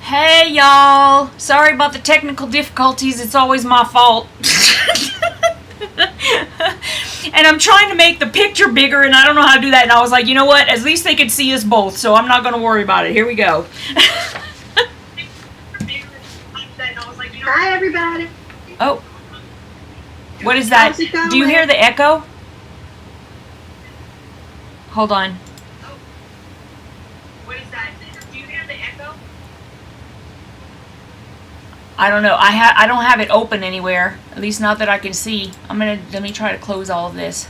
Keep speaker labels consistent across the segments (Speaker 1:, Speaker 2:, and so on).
Speaker 1: Hey y'all, sorry about the technical difficulties, it's always my fault. And I'm trying to make the picture bigger and I don't know how to do that, and I was like, you know what, at least they could see us both, so I'm not going to worry about it. Here we go.
Speaker 2: Hi everybody.
Speaker 1: Oh, what is that? Do you hear the echo? Hold on. I don't know. I don't have it open anywhere. At least not that I can see. Let me try to close all of this.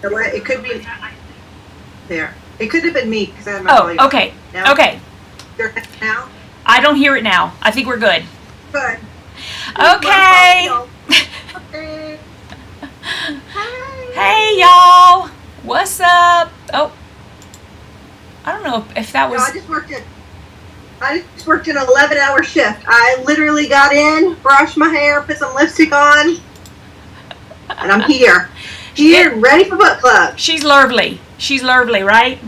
Speaker 2: It could be there. It could have been me because I had my volume.
Speaker 1: Oh, okay.
Speaker 2: Now,
Speaker 1: okay.
Speaker 2: Now?
Speaker 1: I don't hear it now. I think we're good.
Speaker 2: Good.
Speaker 1: Okay.
Speaker 2: Okay. Hi.
Speaker 1: Hey y'all. What's up? Oh. I don't know if that was...
Speaker 2: No, I just worked an 11-hour shift. I literally got in, brushed my hair, put some lipstick on, and I'm here. Ready for book club.
Speaker 1: She's lovely. She's lovely, right?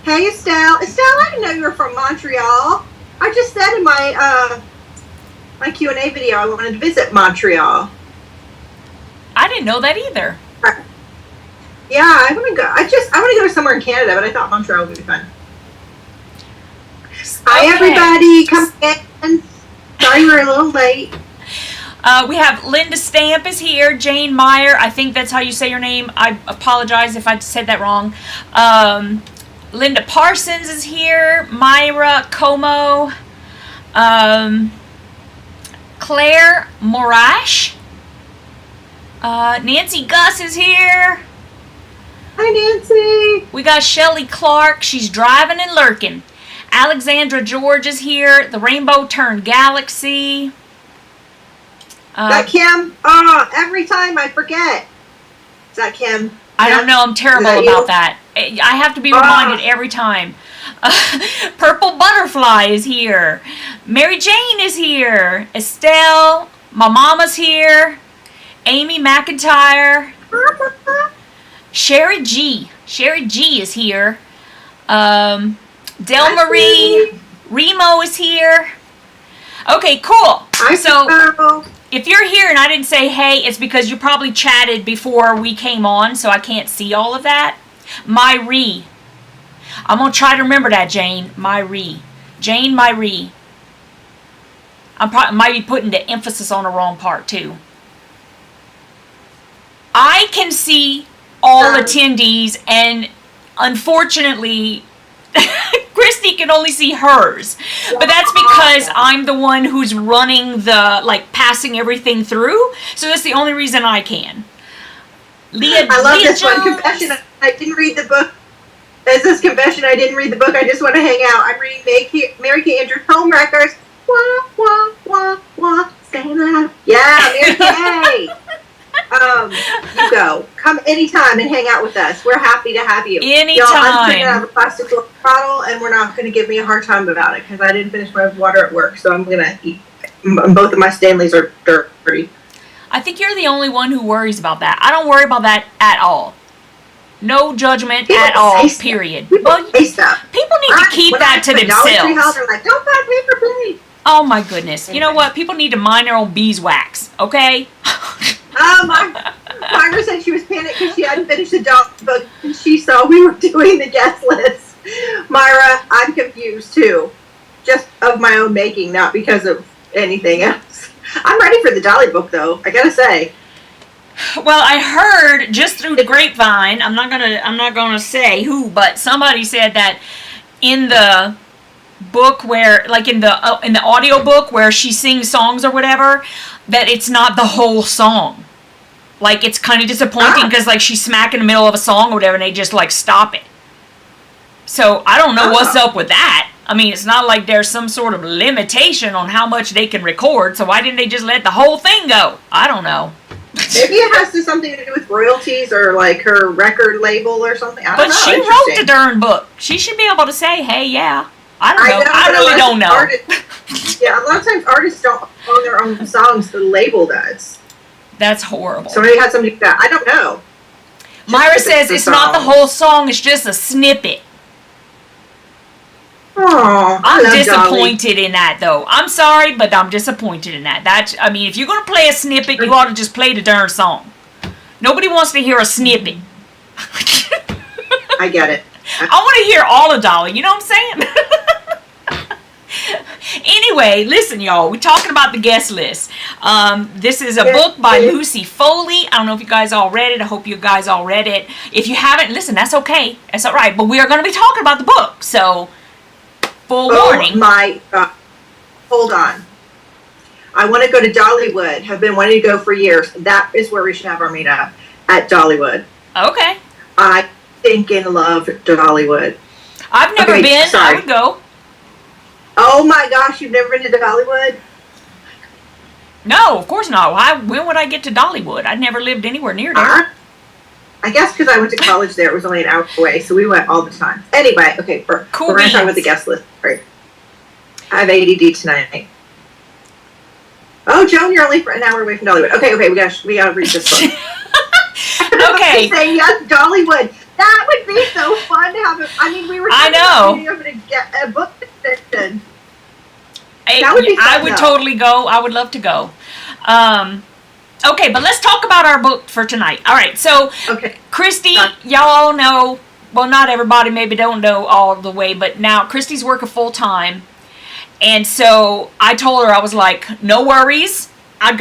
Speaker 2: Hey, Estelle. Estelle, I didn't know you were from Montreal. I just said in my my Q&A video I wanted to visit Montreal.
Speaker 1: I didn't know that either.
Speaker 2: Yeah, I want to go. I want to go to somewhere in Canada, but I thought Montreal would be fun. Okay. Hi, everybody. Come in. Sorry we're a little late.
Speaker 1: We have Linda Stamp is here. Jane Meyer. I think that's how you say your name. I apologize if I said that wrong. Linda Parsons is here. Myra Como. Claire Morash. Nancy Gus is here.
Speaker 2: Hi, Nancy.
Speaker 1: We got Shelly Clark. She's driving and lurking. Alexandra George is here. The Rainbow Turned Galaxy.
Speaker 2: Is that Kim? Every time I forget. Is that Kim?
Speaker 1: I don't know. I'm terrible about that. I have to be reminded every time. Purple Butterfly is here. Mary Jane is here. Estelle. My mama's here. Amy McIntyre. Sherry G. Sherry G is here. Del Marie. Remo is here. Okay, cool. So if you're here and I didn't say hey, it's because you probably chatted before we came on, so I can't see all of that. Myrie. I'm going to try to remember that, Jane. Myrie. Jane Myrie. I might be putting the emphasis on the wrong part, too. I can see all attendees, and unfortunately, KRISTY can only see hers. But that's because I'm the one who's running passing everything through. So that's the only reason I can.
Speaker 2: I love this one. Confession, I didn't read the book. Is this confession? I didn't read the book. I just want to hang out. I'm reading Mary Kay Andrews' Homewreckers. Wah, wah, wah, wah. Stand up. Yeah, Mary Kay. You go. Come anytime and hang out with us. We're happy to have you.
Speaker 1: Anytime.
Speaker 2: I'm going to have a plastic bottle, and we're not going to give me a hard time about it because I didn't finish my water at work, so I'm going to eat. Both of my Stanleys are dirty.
Speaker 1: I think you're the only one who worries about that. I don't worry about that at all. No judgment at all, period.
Speaker 2: People need
Speaker 1: to keep that to themselves.
Speaker 2: House, they're like, don't buy paper, please.
Speaker 1: Oh my goodness. You know what? People need to mind their own beeswax, okay?
Speaker 2: Myra said she was panicked because she hadn't finished the dog book and she saw we were doing the guest list. Myra, I'm confused too. Just of my own making, not because of anything else. I'm ready for the Dolly book though, I gotta say.
Speaker 1: Well, I heard just through the grapevine, I'm not gonna say who, but somebody said that in the book where, like in the audio book where she sings songs or whatever, that it's not the whole song. Like, it's kind of disappointing because like she's smack in the middle of a song or whatever and they just like stop it. So I don't know what's up with that. I mean, it's not like there's some sort of limitation on how much they can record, so why didn't they just let the whole thing go? I don't know.
Speaker 2: Maybe it has something to do with royalties or like her record label or something. I don't know.
Speaker 1: But she wrote the darn book. She should be able to say, hey, yeah. I don't know. I really don't know.
Speaker 2: Yeah, a lot of times artists don't own their own songs. The label does.
Speaker 1: That's horrible.
Speaker 2: Somebody had something like that. I don't know.
Speaker 1: Myra says it's not the whole song, it's just a snippet.
Speaker 2: Oh,
Speaker 1: I'm disappointed in that, though. I'm sorry, but I'm disappointed in that. I mean, if you're going to play a snippet, you ought to just play the darn song. Nobody wants to hear a snippet.
Speaker 2: I get it.
Speaker 1: I want to hear all of Dolly, you know what I'm saying? Anyway, listen, y'all. We're talking about the guest list. This is a book by Lucy Foley. I don't know if you guys all read it. I hope you guys all read it. If you haven't, listen, that's okay. That's all right. But we are going to be talking about the book, so... Full warning.
Speaker 2: Oh my God. Hold on. I want to go to Dollywood. Have been wanting to go for years. That is where we should have our meetup, at Dollywood.
Speaker 1: Okay.
Speaker 2: I think and love Dollywood.
Speaker 1: I've never been. Sorry. I would go.
Speaker 2: Oh my gosh, you've never been to Dollywood?
Speaker 1: No, of course not. When would I get to Dollywood? I never lived anywhere near there.
Speaker 2: I guess because I went to college there, it was only an hour away, so we went all the time. Anyway, okay, we're going to talk about the guest list. Right. I have ADD tonight. Oh, Joan, you're only an hour away from Dollywood. Okay, we gotta read this book.
Speaker 1: Okay.
Speaker 2: Saying yes, Dollywood. That would be so fun to have. We were talking about being a book convention. That would be fun,
Speaker 1: I would totally go. I would love to go. Okay, but let's talk about our book for tonight. All right, so KRISTY, y'all know, well, not everybody maybe don't know all the way, but now KRISTY's working full time. And so I told her, I was like, no worries. I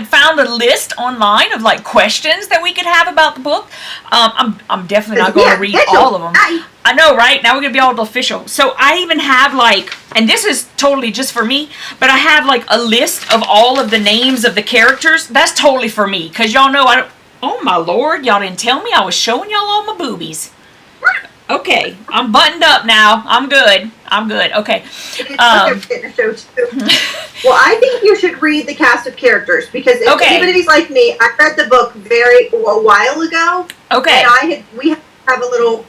Speaker 1: found a list online of like questions that we could have about the book. I'm definitely not going to read all of them. I know, right? Now we're going to be all official. So I even have like, and this is totally just for me, but I have like a list of all of the names of the characters. That's totally for me. Because y'all know oh my Lord, y'all didn't tell me I was showing y'all all my boobies. Okay, I'm buttoned up now. I'm good. Okay.
Speaker 2: Well, I think you should read the cast of characters because if anybody's like me, I read the book a while ago.
Speaker 1: Okay.
Speaker 2: And we have a little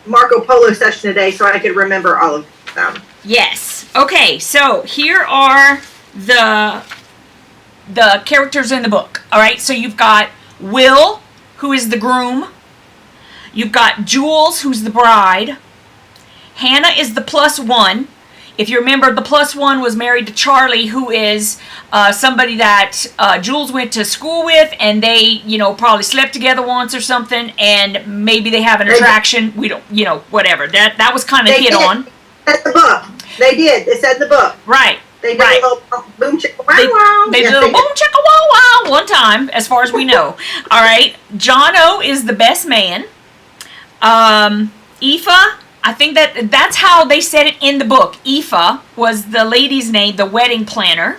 Speaker 2: Marco Polo session today, so I could remember all of them.
Speaker 1: Yes. Okay. So here are the characters in the book. All right. So you've got Will, who is the groom. You've got Jules, who's the bride. Hannah is the +1. If you remember, the +1 was married to Charlie, who is somebody that Jules went to school with, and they, probably slept together once or something, and maybe they have an attraction. We don't, whatever. That was kind of hit on.
Speaker 2: That's the book. They did. It said the book.
Speaker 1: Right.
Speaker 2: They did a little boom chicka wow wow.
Speaker 1: They did a little boom chicka wow wow one time, as far as we know. All right. Jono is the best man. Aoife, I think that's how they said it in the book. Aoife was the lady's name, the wedding planner.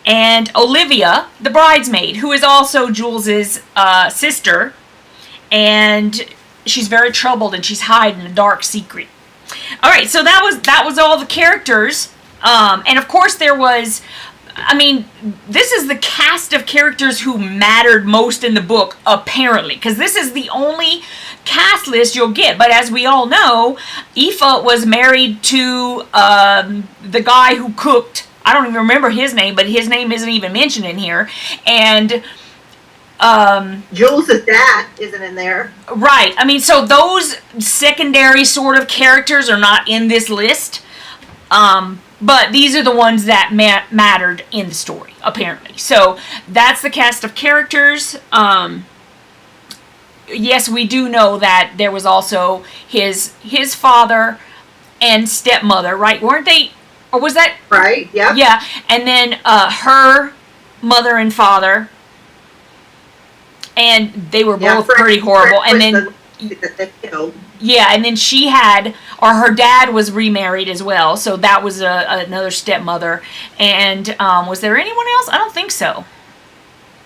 Speaker 1: And Olivia, the bridesmaid, who is also Jules's sister. And she's very troubled and she's hiding a dark secret. All right, so that was all the characters. And of course there was, this is the cast of characters who mattered most in the book, apparently. Because this is the only cast list you'll get. But as we all know, Aoife was married to the guy who cooked. I don't even remember his name, but his name isn't even mentioned in here. And
Speaker 2: Jules' dad isn't in there.
Speaker 1: Right. So those secondary sort of characters are not in this list. But these are the ones that mattered in the story, apparently. So that's the cast of characters. Yes, we do know that there was also his father and stepmother, right? Weren't they? Or was that?
Speaker 2: Right, yeah.
Speaker 1: Yeah. And then her mother and father. And they were both pretty horrible. And then... Yeah, and then her dad was remarried as well, so that was another stepmother. And was there anyone else? I don't think so.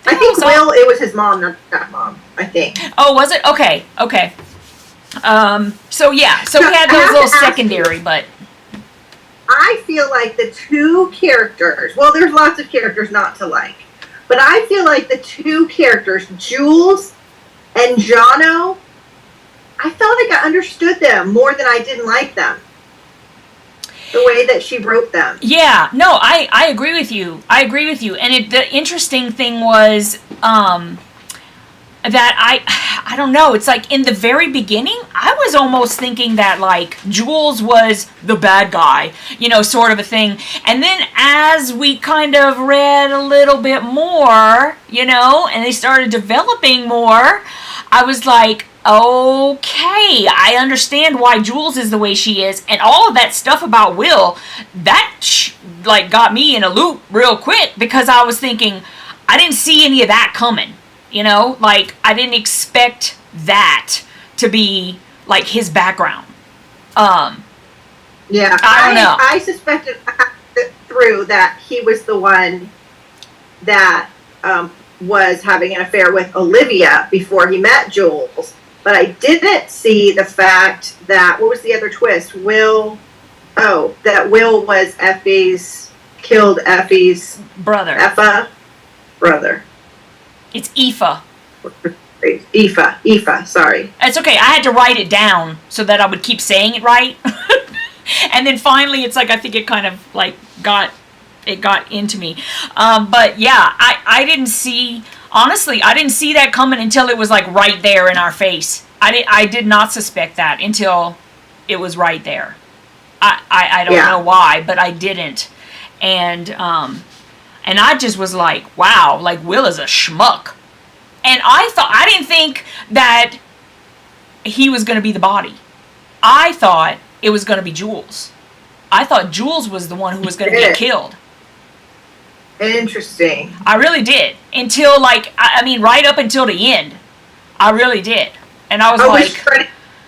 Speaker 2: I think it was his mom, not stepmom, I think.
Speaker 1: Oh, was it? Okay. So we had those little secondary, but...
Speaker 2: I feel like the two characters, well, there's lots of characters not to like, but I feel like the two characters, Jules and Jono, I felt like I understood them more than I didn't like them. The way that she wrote them.
Speaker 1: Yeah, no, I agree with you. And the interesting thing was, that I don't know, it's like in the very beginning, I was almost thinking that like Jules was the bad guy, you know, sort of a thing. And then as we kind of read a little bit more, you know, and they started developing more, I was like, okay, I understand why Jules is the way she is. And all of that stuff about Will, that like got me in a loop real quick, because I was thinking, I didn't see any of that coming. You know, like, I didn't expect that to be, like, his background.
Speaker 2: Yeah.
Speaker 1: I don't know.
Speaker 2: I suspected through that he was the one that was having an affair with Olivia before he met Jules. But I didn't see the fact that, what was the other twist? That Will was killed Effie's
Speaker 1: brother.
Speaker 2: Brother.
Speaker 1: It's Aoife.
Speaker 2: Aoife, sorry.
Speaker 1: It's okay. I had to write it down so that I would keep saying it right. And then finally, it's like, I think it kind of like got into me. But yeah, I didn't see, honestly, I didn't see that coming until it was like right there in our face. I did not suspect that until it was right there. I don't know why, but I didn't. And I just was like, wow, like Will is a schmuck. And I didn't think that he was going to be the body. I thought it was going to be Jules. I thought Jules was the one who was going to get killed.
Speaker 2: Interesting.
Speaker 1: I really did. Until like, I mean, right up until the end. I really did. And I was like...
Speaker 2: was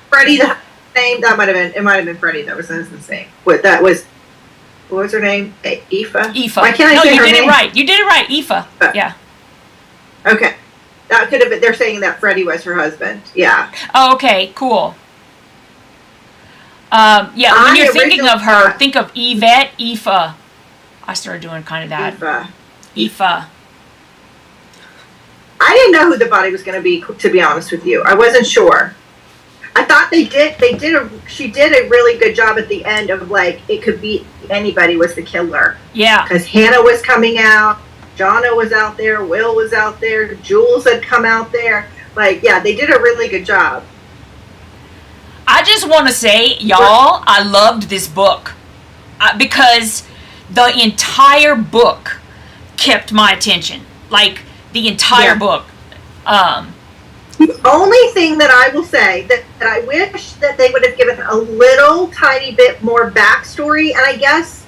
Speaker 2: Freddie the name? It might have been Freddie that was the name. What was her name? Aoife?
Speaker 1: Aoife.
Speaker 2: Why can't I say her name?
Speaker 1: You did it right. You did it right. Aoife. Yeah.
Speaker 2: Okay. That could have been, they're saying that Freddie was her husband. Yeah.
Speaker 1: Oh, okay. Cool. Yeah, when you're thinking of her, think of Yvette, Aoife. I started doing kind of that. Aoife.
Speaker 2: I didn't know who the body was going to be honest with you. I wasn't sure. I thought she did a really good job at the end of like, it could be anybody was the killer.
Speaker 1: Yeah.
Speaker 2: Because Hannah was coming out, Jonna was out there, Will was out there, Jules had come out there. Like, yeah, they did a really good job.
Speaker 1: I just want to say, y'all, I loved this book. Because the entire book kept my attention. Like, the entire book.
Speaker 2: The only thing that I will say that I wish that they would have given a little tiny bit more backstory, and I guess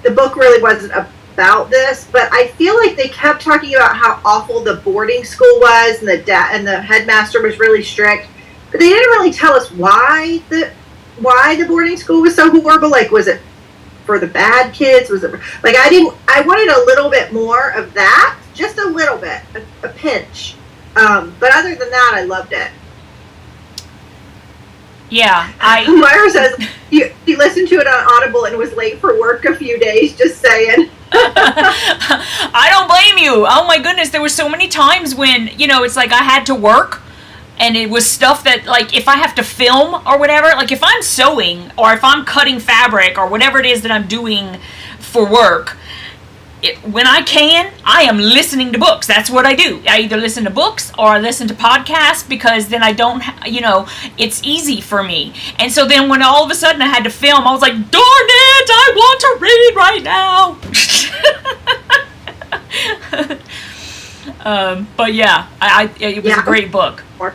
Speaker 2: the book really wasn't about this, but I feel like they kept talking about how awful the boarding school was, and the headmaster was really strict, but they didn't really tell us why the boarding school was so horrible. Like, was it for the bad kids? Was it like I wanted a little bit more of that, just a little bit, a pinch. But other than that, I loved it.
Speaker 1: Yeah,
Speaker 2: Myra says he listened to it on Audible and was late for work a few days. Just saying.
Speaker 1: I don't blame you. Oh my goodness, there were so many times when, you know, it's like I had to work, and it was stuff that, like, if I have to film or whatever, like if I'm sewing or if I'm cutting fabric or whatever it is that I'm doing for work, when I can, I am listening to books. That's what I do. I either listen to books or I listen to podcasts, because then I don't, it's easy for me. And so then when all of a sudden I had to film, I was like, darn it, I want to read right now. But yeah, it was a great book. All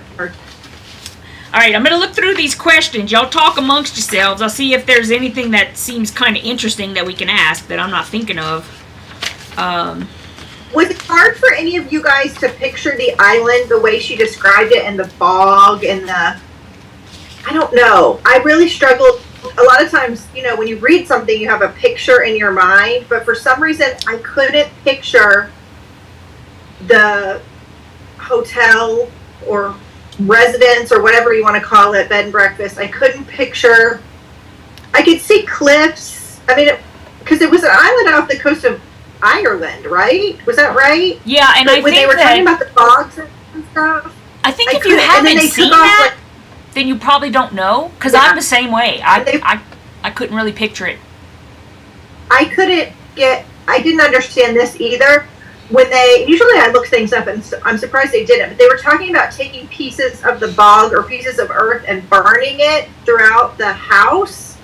Speaker 1: right, I'm going to look through these questions. Y'all talk amongst yourselves. I'll see if there's anything that seems kind of interesting that we can ask that I'm not thinking of.
Speaker 2: Was it hard for any of you guys to picture the island the way she described it, and the fog and I don't know. I really struggled. A lot of times, when you read something, you have a picture in your mind, but for some reason, I couldn't picture the hotel or residence or whatever you want to call it, bed and breakfast. I couldn't picture. I could see cliffs. I mean, because it was an island off the coast of Ireland, right? Was that right?
Speaker 1: Yeah, and
Speaker 2: when they were talking about the fogs and stuff.
Speaker 1: I think if you haven't seen that, then you probably don't know. Because I'm the same way. I couldn't really picture it.
Speaker 2: I didn't understand this either. when they, usually I look things up and I'm surprised they didn't, but they were talking about taking pieces of the bog or pieces of earth and burning it throughout the house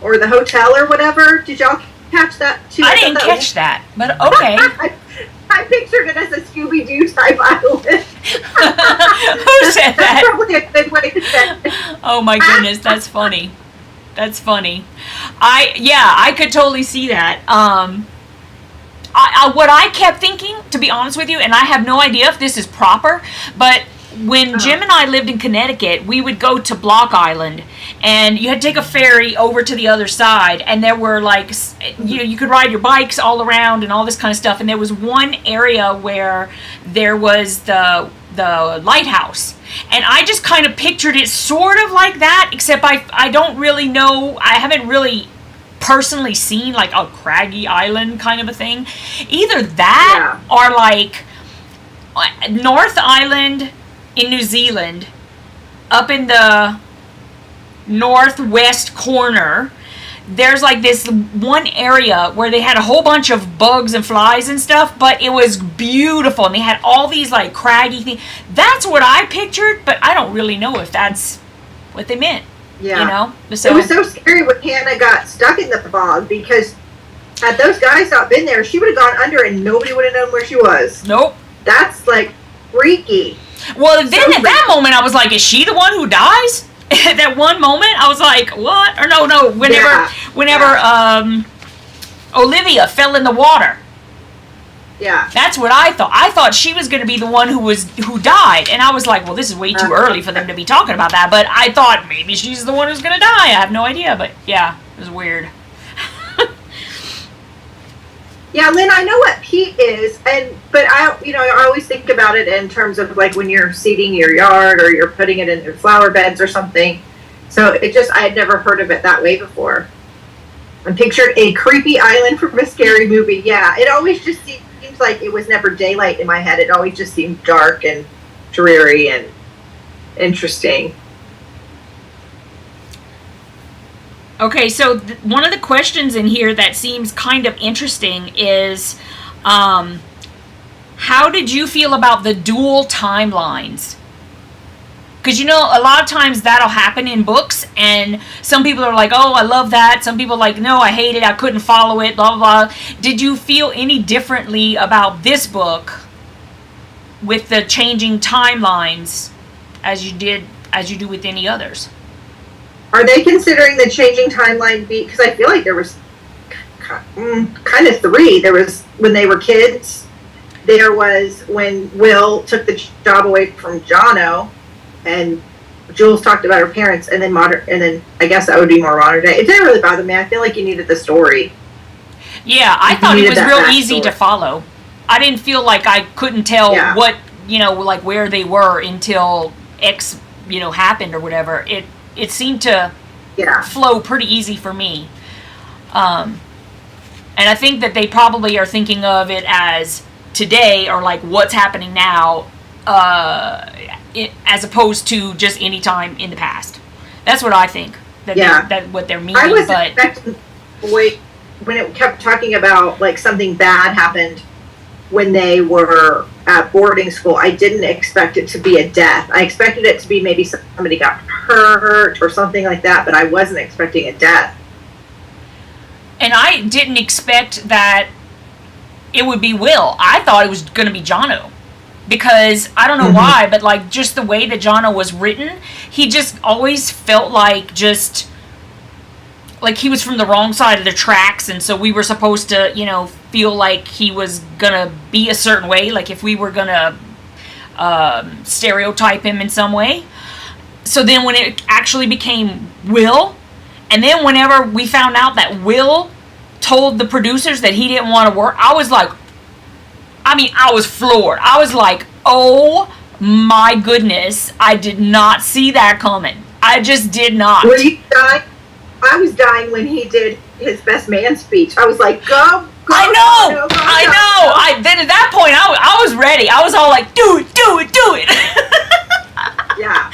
Speaker 2: or the hotel or whatever. Did y'all catch that too?
Speaker 1: I didn't catch that, but okay.
Speaker 2: I pictured it as a Scooby-Doo type island.
Speaker 1: Who said that?
Speaker 2: That's probably a good way to say it.
Speaker 1: Oh my goodness, that's funny. That's funny. I could totally see that. What I kept thinking, to be honest with you, and I have no idea if this is proper, but when Jim and I lived in Connecticut, we would go to Block Island, and you had to take a ferry over to the other side, and there were like, you could ride your bikes all around and all this kind of stuff, and there was one area where there was the lighthouse, and I just kind of pictured it sort of like that, except I don't really know, I haven't really personally seen like a craggy island kind of a thing. Either that or like North Island in New Zealand, up in the northwest corner, there's like this one area where they had a whole bunch of bugs and flies and stuff, but it was beautiful, and they had all these like craggy things. That's what I pictured, but I don't really know if that's what they meant.
Speaker 2: Yeah.
Speaker 1: You know? So,
Speaker 2: it was so scary when Hannah got stuck in the bog, because had those guys not been there, she would have gone under and nobody would have known where she was.
Speaker 1: Nope. That's
Speaker 2: like freaky.
Speaker 1: Well, then at that moment, I was like, is she the one who dies? At that one moment, I was like, what? Or no, whenever Olivia fell in the water.
Speaker 2: Yeah.
Speaker 1: That's what I thought. I thought she was going to be the one who died. And I was like, well, this is way too early for them to be talking about that. But I thought maybe she's the one who's going to die. I have no idea. But yeah, it was weird.
Speaker 2: Yeah, Lynn, I know what peat is, but I always think about it in terms of like when you're seeding your yard or you're putting it in your flower beds or something. So I had never heard of it that way before. I pictured a creepy island from a scary movie. Yeah, it always just seems like it was never daylight in my head. It always just seemed dark and dreary and interesting.
Speaker 1: Okay, so one of the questions in here that seems kind of interesting is, how did you feel about the dual timelines? Because, a lot of times that'll happen in books, and some people are like, oh, I love that. Some people are like, no, I hate it. I couldn't follow it, blah, blah, blah. Did you feel any differently about this book with the changing timelines as you do with any others?
Speaker 2: Are they considering the changing timeline because I feel like there was kind of three. There was when they were kids. There was when Will took the job away from Jono, and Jules talked about her parents, and then I guess that would be more modern day. It didn't really bother me. I feel like you needed the story.
Speaker 1: Yeah, I thought it was real easy to follow. I didn't feel like I couldn't tell what, like where they were until X, happened or whatever. It seemed to flow pretty easy for me. And I think that they probably are thinking of it as today, or like what's happening now, as opposed to just any time in the past. That's what I think. That what they're meaning.
Speaker 2: I was expecting, when it kept talking about like something bad happened when they were at boarding school, I didn't expect it to be a death. I expected it to be maybe somebody got hurt or something like that, but I wasn't expecting a death.
Speaker 1: And I didn't expect that it would be Will. I thought it was going to be Jono. Because, I don't know why, but like just the way that Jono was written, he just always felt like he was from the wrong side of the tracks, and so we were supposed to, feel like he was gonna be a certain way, like if we were gonna stereotype him in some way. So then when it actually became Will, and then whenever we found out that Will told the producers that he didn't want to work, I was like, I was floored. I was like, oh my goodness, I did not see that coming. I just did not.
Speaker 2: Were you dying? I was dying when he did his best man speech. I was like, go.
Speaker 1: I know. Then at that point, I was ready. I was all like, do it.
Speaker 2: Yeah.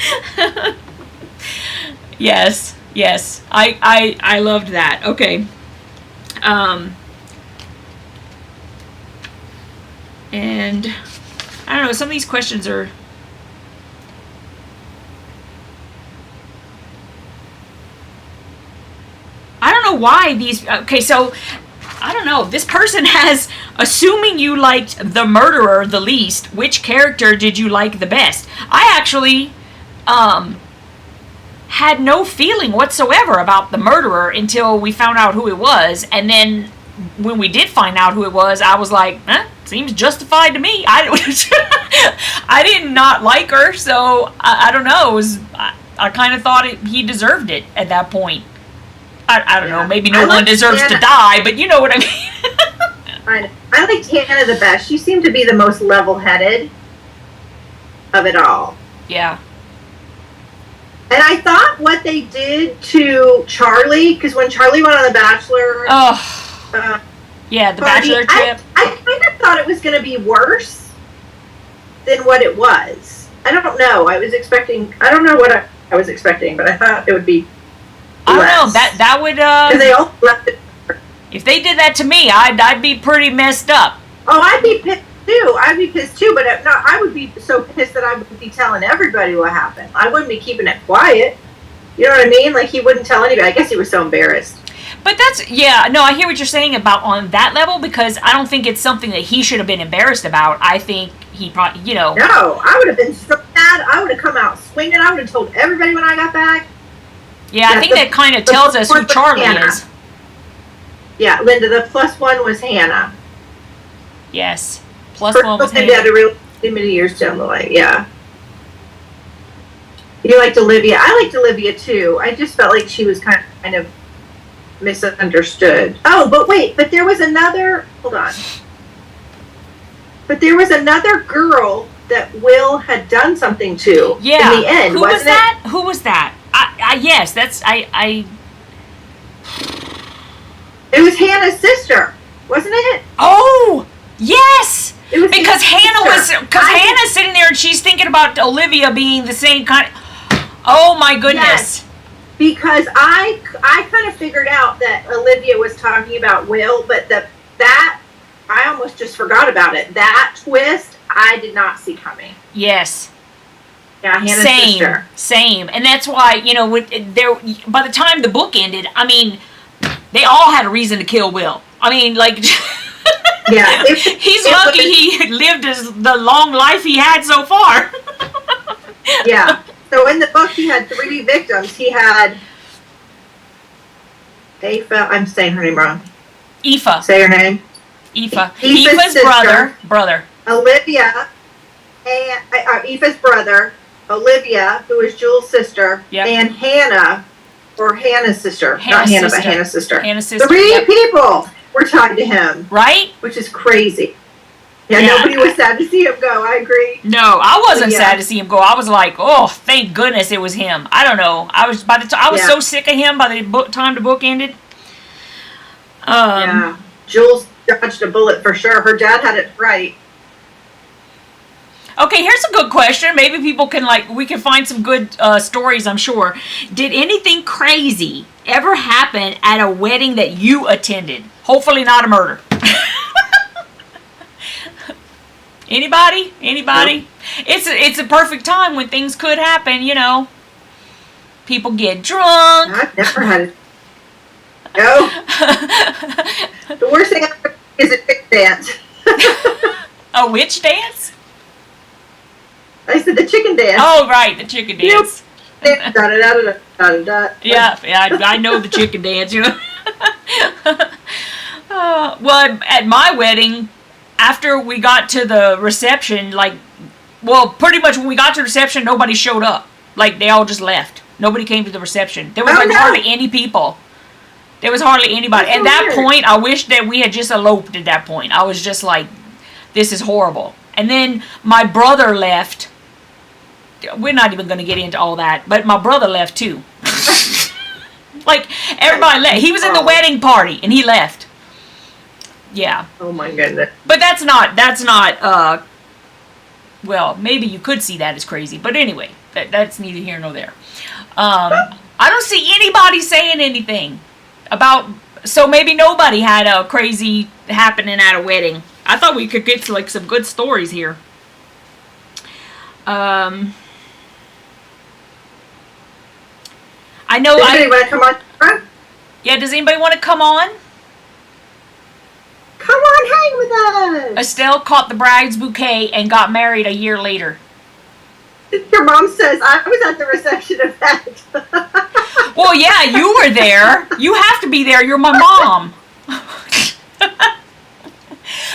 Speaker 1: Yes. I loved that. Okay. And I don't know, some of these questions are... I don't know why these... Okay, so, I don't know. This person has, assuming you liked the murderer the least, which character did you like the best? I actually had no feeling whatsoever about the murderer until we found out who it was. And then when we did find out who it was, I was like, seems justified to me. I did not like her, so I don't know. I kind of thought he deserved it at that point. I don't know, maybe no one deserves to die, but you know what I mean.
Speaker 2: I liked Hannah the best. She seemed to be the most level-headed of it all.
Speaker 1: Yeah.
Speaker 2: And I thought what they did to Charlie, because when Charlie went on The Bachelor...
Speaker 1: yeah, the Bachelor trip.
Speaker 2: I kind of thought it was going to be worse than what it was. I don't know. I don't know what I was expecting, but I thought it would be
Speaker 1: I don't know. That would.
Speaker 2: Because they all left it.
Speaker 1: If they did that to me, I'd be pretty messed up.
Speaker 2: Oh, I'd be pissed too. But I would be so pissed that I would be telling everybody what happened. I wouldn't be keeping it quiet. You know what I mean? Like, he wouldn't tell anybody. I guess he was so embarrassed.
Speaker 1: But that's, yeah, no, I hear what you're saying about on that level, because I don't think it's something that he should have been embarrassed about. I think he probably, you know.
Speaker 2: No, I would have been so mad. I would have come out swinging. I would have told everybody when I got back.
Speaker 1: Yeah, I think that kind of tells us who Charlie is.
Speaker 2: Yeah, Linda, the +1 was Hannah.
Speaker 1: Yes, +1 was Hannah.
Speaker 2: Yeah, many years down the line, yeah. You liked Olivia. I liked Olivia, too. I just felt like she was kind of misunderstood. Oh, but wait, but there was another... Hold on. But there was another girl that Will had done something to in the end,
Speaker 1: Who was that? Who was that? Yes, that's... It
Speaker 2: was Hannah's sister, wasn't it?
Speaker 1: Oh, yes!
Speaker 2: It was
Speaker 1: because Hannah's sitting there and she's thinking about Olivia being the same kind of... Oh, my goodness.
Speaker 2: Yes, because I kind of figured out that Olivia was talking about Will, but that I almost just forgot about it. That twist, I did not see coming.
Speaker 1: Yes.
Speaker 2: Yeah, Hannah's sister.
Speaker 1: Same. And that's why, you know, by the time the book ended, I mean, they all had a reason to kill Will. I mean, like,
Speaker 2: yeah,
Speaker 1: he's lucky he lived the long life he had so far.
Speaker 2: Yeah. So in the book, he had 3 victims. He had Aoife. I'm saying her name wrong.
Speaker 1: Aoife.
Speaker 2: Say her name.
Speaker 1: Aoife.
Speaker 2: Aoife's
Speaker 1: brother.
Speaker 2: Olivia. And Aoife's brother. Olivia, who is Jules' sister.
Speaker 1: Yep.
Speaker 2: And Hannah, or Hannah's sister. Not Hannah, but Hannah's sister.
Speaker 1: Hannah's sister.
Speaker 2: 3 people were tied to him.
Speaker 1: Right?
Speaker 2: Which is crazy. Yeah, nobody was sad to see him go. I agree.
Speaker 1: No, I wasn't sad to see him go. I was like, oh, thank goodness it was him. I don't know. I was so sick of him by the time the book ended.
Speaker 2: Yeah, Jules dodged a bullet for sure. Her dad had it right.
Speaker 1: Okay, here's a good question. Maybe people can we can find some good stories, I'm sure. Did anything crazy ever happen at a wedding that you attended? Hopefully not a murder. Anybody? Nope. It's a perfect time when things could happen, you know. People get drunk.
Speaker 2: I've never had it. No. The worst thing ever is a chicken dance.
Speaker 1: A witch dance?
Speaker 2: I said the chicken dance.
Speaker 1: Oh, right, the chicken dance.
Speaker 2: Yep.
Speaker 1: Yeah, I know the chicken dance, you know. Well, at my wedding, after we got to the reception, pretty much when we got to the reception, nobody showed up. Like, they all just left. Nobody came to the reception. There was hardly any people. There was hardly anybody. At that point, I wish that we had just eloped at that point. I was just like, this is horrible. And then my brother left. We're not even going to get into all that, but my brother left too. Everybody left. He was in the wedding party, and he left. Yeah.
Speaker 2: Oh my goodness.
Speaker 1: But that's not, well, maybe you could see that as crazy. But anyway, that's neither here nor there. I don't see anybody saying anything about, so maybe nobody had a crazy happening at a wedding. I thought we could get to like some good stories here. I know.
Speaker 2: Does anybody want to come on?
Speaker 1: Yeah, does anybody want to come on?
Speaker 2: Come on, hang with us.
Speaker 1: Estelle caught the bride's bouquet and got married a year later.
Speaker 2: Your mom says, I was at the reception of that.
Speaker 1: Well, yeah, you were there. You have to be there. You're my mom.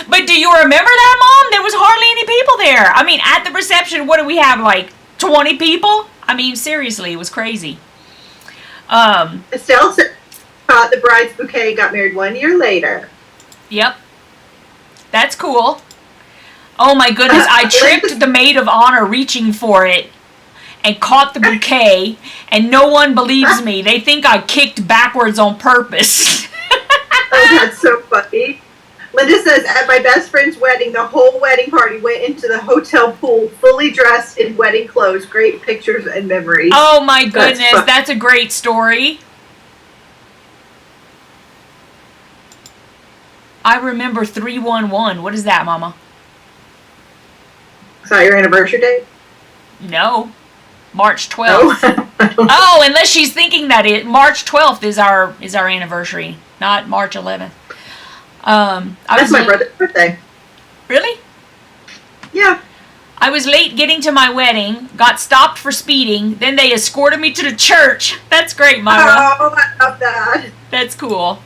Speaker 1: But do you remember that, Mom? There was hardly any people there. I mean, at the reception, what do we have, like 20 people? I mean, seriously, it was crazy.
Speaker 2: Estelle caught the bride's bouquet, got married 1 year later.
Speaker 1: Yep. That's cool. Oh my goodness, I tripped the maid of honor reaching for it and caught the bouquet, and no one believes me. They think I kicked backwards on purpose.
Speaker 2: Oh, that's so funny. Linda says, at my best friend's wedding, the whole wedding party went into the hotel pool, fully dressed in wedding clothes. Great pictures and memories.
Speaker 1: Oh my goodness, that's a great story. I remember 311. What is that, Mama?
Speaker 2: Is that your anniversary date?
Speaker 1: No. March 12th. Oh, unless she's thinking that March 12th is our anniversary, not March 11th.
Speaker 2: That's my brother's birthday.
Speaker 1: Really?
Speaker 2: Yeah.
Speaker 1: I was late getting to my wedding, got stopped for speeding, then they escorted me to the church. That's great, Myra.
Speaker 2: Oh, I love that.
Speaker 1: That's cool.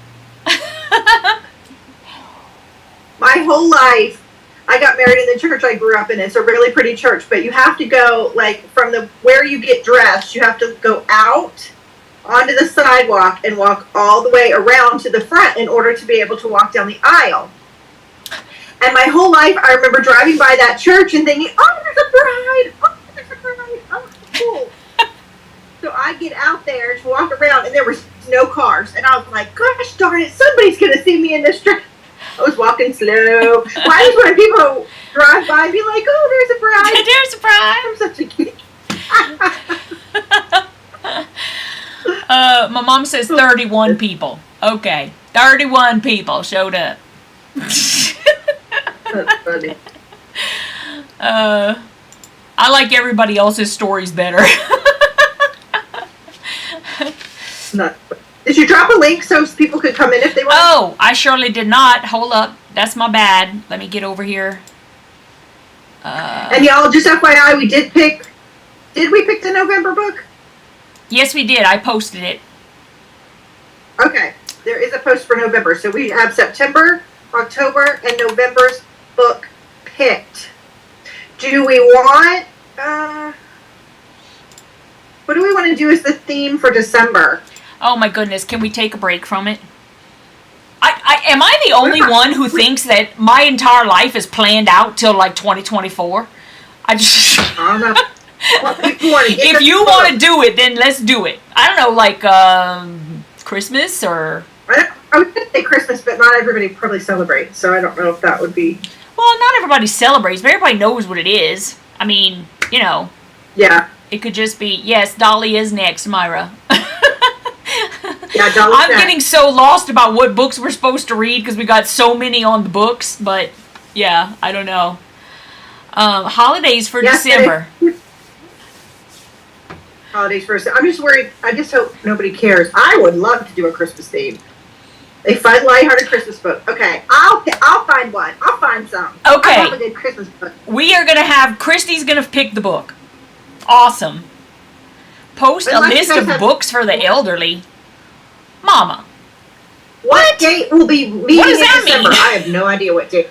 Speaker 2: My whole life, I got married in the church I grew up in. It's a really pretty church, but you have to go, like, from where you get dressed, you have to go out onto the sidewalk and walk all the way around to the front in order to be able to walk down the aisle. And my whole life, I remember driving by that church and thinking, oh, there's a bride. Oh, there's a bride. Oh, cool. So I get out there to walk around, and there was no cars. And I was like, gosh darn it, somebody's going to see me in this dress. I was walking slow. Why is when people drive by and be like, oh, there's a bride.
Speaker 1: There's a bride.
Speaker 2: I'm such a kid.
Speaker 1: My mom says 31 people. Okay. 31 people showed up.
Speaker 2: That's funny.
Speaker 1: I like everybody else's stories better.
Speaker 2: Did you drop a link so people could come in if they want?
Speaker 1: Oh, I surely did not. Hold up. That's my bad. Let me get over here.
Speaker 2: And y'all, just FYI, we did we pick the November book?
Speaker 1: Yes, we did. I posted it.
Speaker 2: Okay. There is a post for November. So we have September, October, and November's book picked. Do we want, what do we want to do as the theme for December?
Speaker 1: Oh my goodness, can we take a break from it? Am I the only one who thinks that my entire life is planned out till like 2024? I don't
Speaker 2: know.
Speaker 1: If you want to do it, then let's do it. I don't know, like Christmas or...
Speaker 2: I was going to say Christmas, but not everybody probably celebrates, so I don't know if that would be...
Speaker 1: Well, not everybody celebrates, but everybody knows what it is. I mean, you know.
Speaker 2: Yeah.
Speaker 1: It could just be, yes, Dolly is next, Myra.
Speaker 2: Yeah,
Speaker 1: I'm getting so lost about what books we're supposed to read because we got so many on the books, but yeah, I don't know. Holidays for December.
Speaker 2: Holidays for December. I'm just worried. I just hope nobody cares. I would love to do a Christmas theme. A fun, lighthearted Christmas book. Okay, I'll find one. I'll find some.
Speaker 1: Okay.
Speaker 2: I'll have a good Christmas book.
Speaker 1: We are gonna have Kristy's gonna pick the book. Awesome. Post a list of books for the elderly. Mama.
Speaker 2: What date will be meeting
Speaker 1: what does
Speaker 2: in
Speaker 1: that
Speaker 2: December?
Speaker 1: mean?
Speaker 2: I have no idea what date.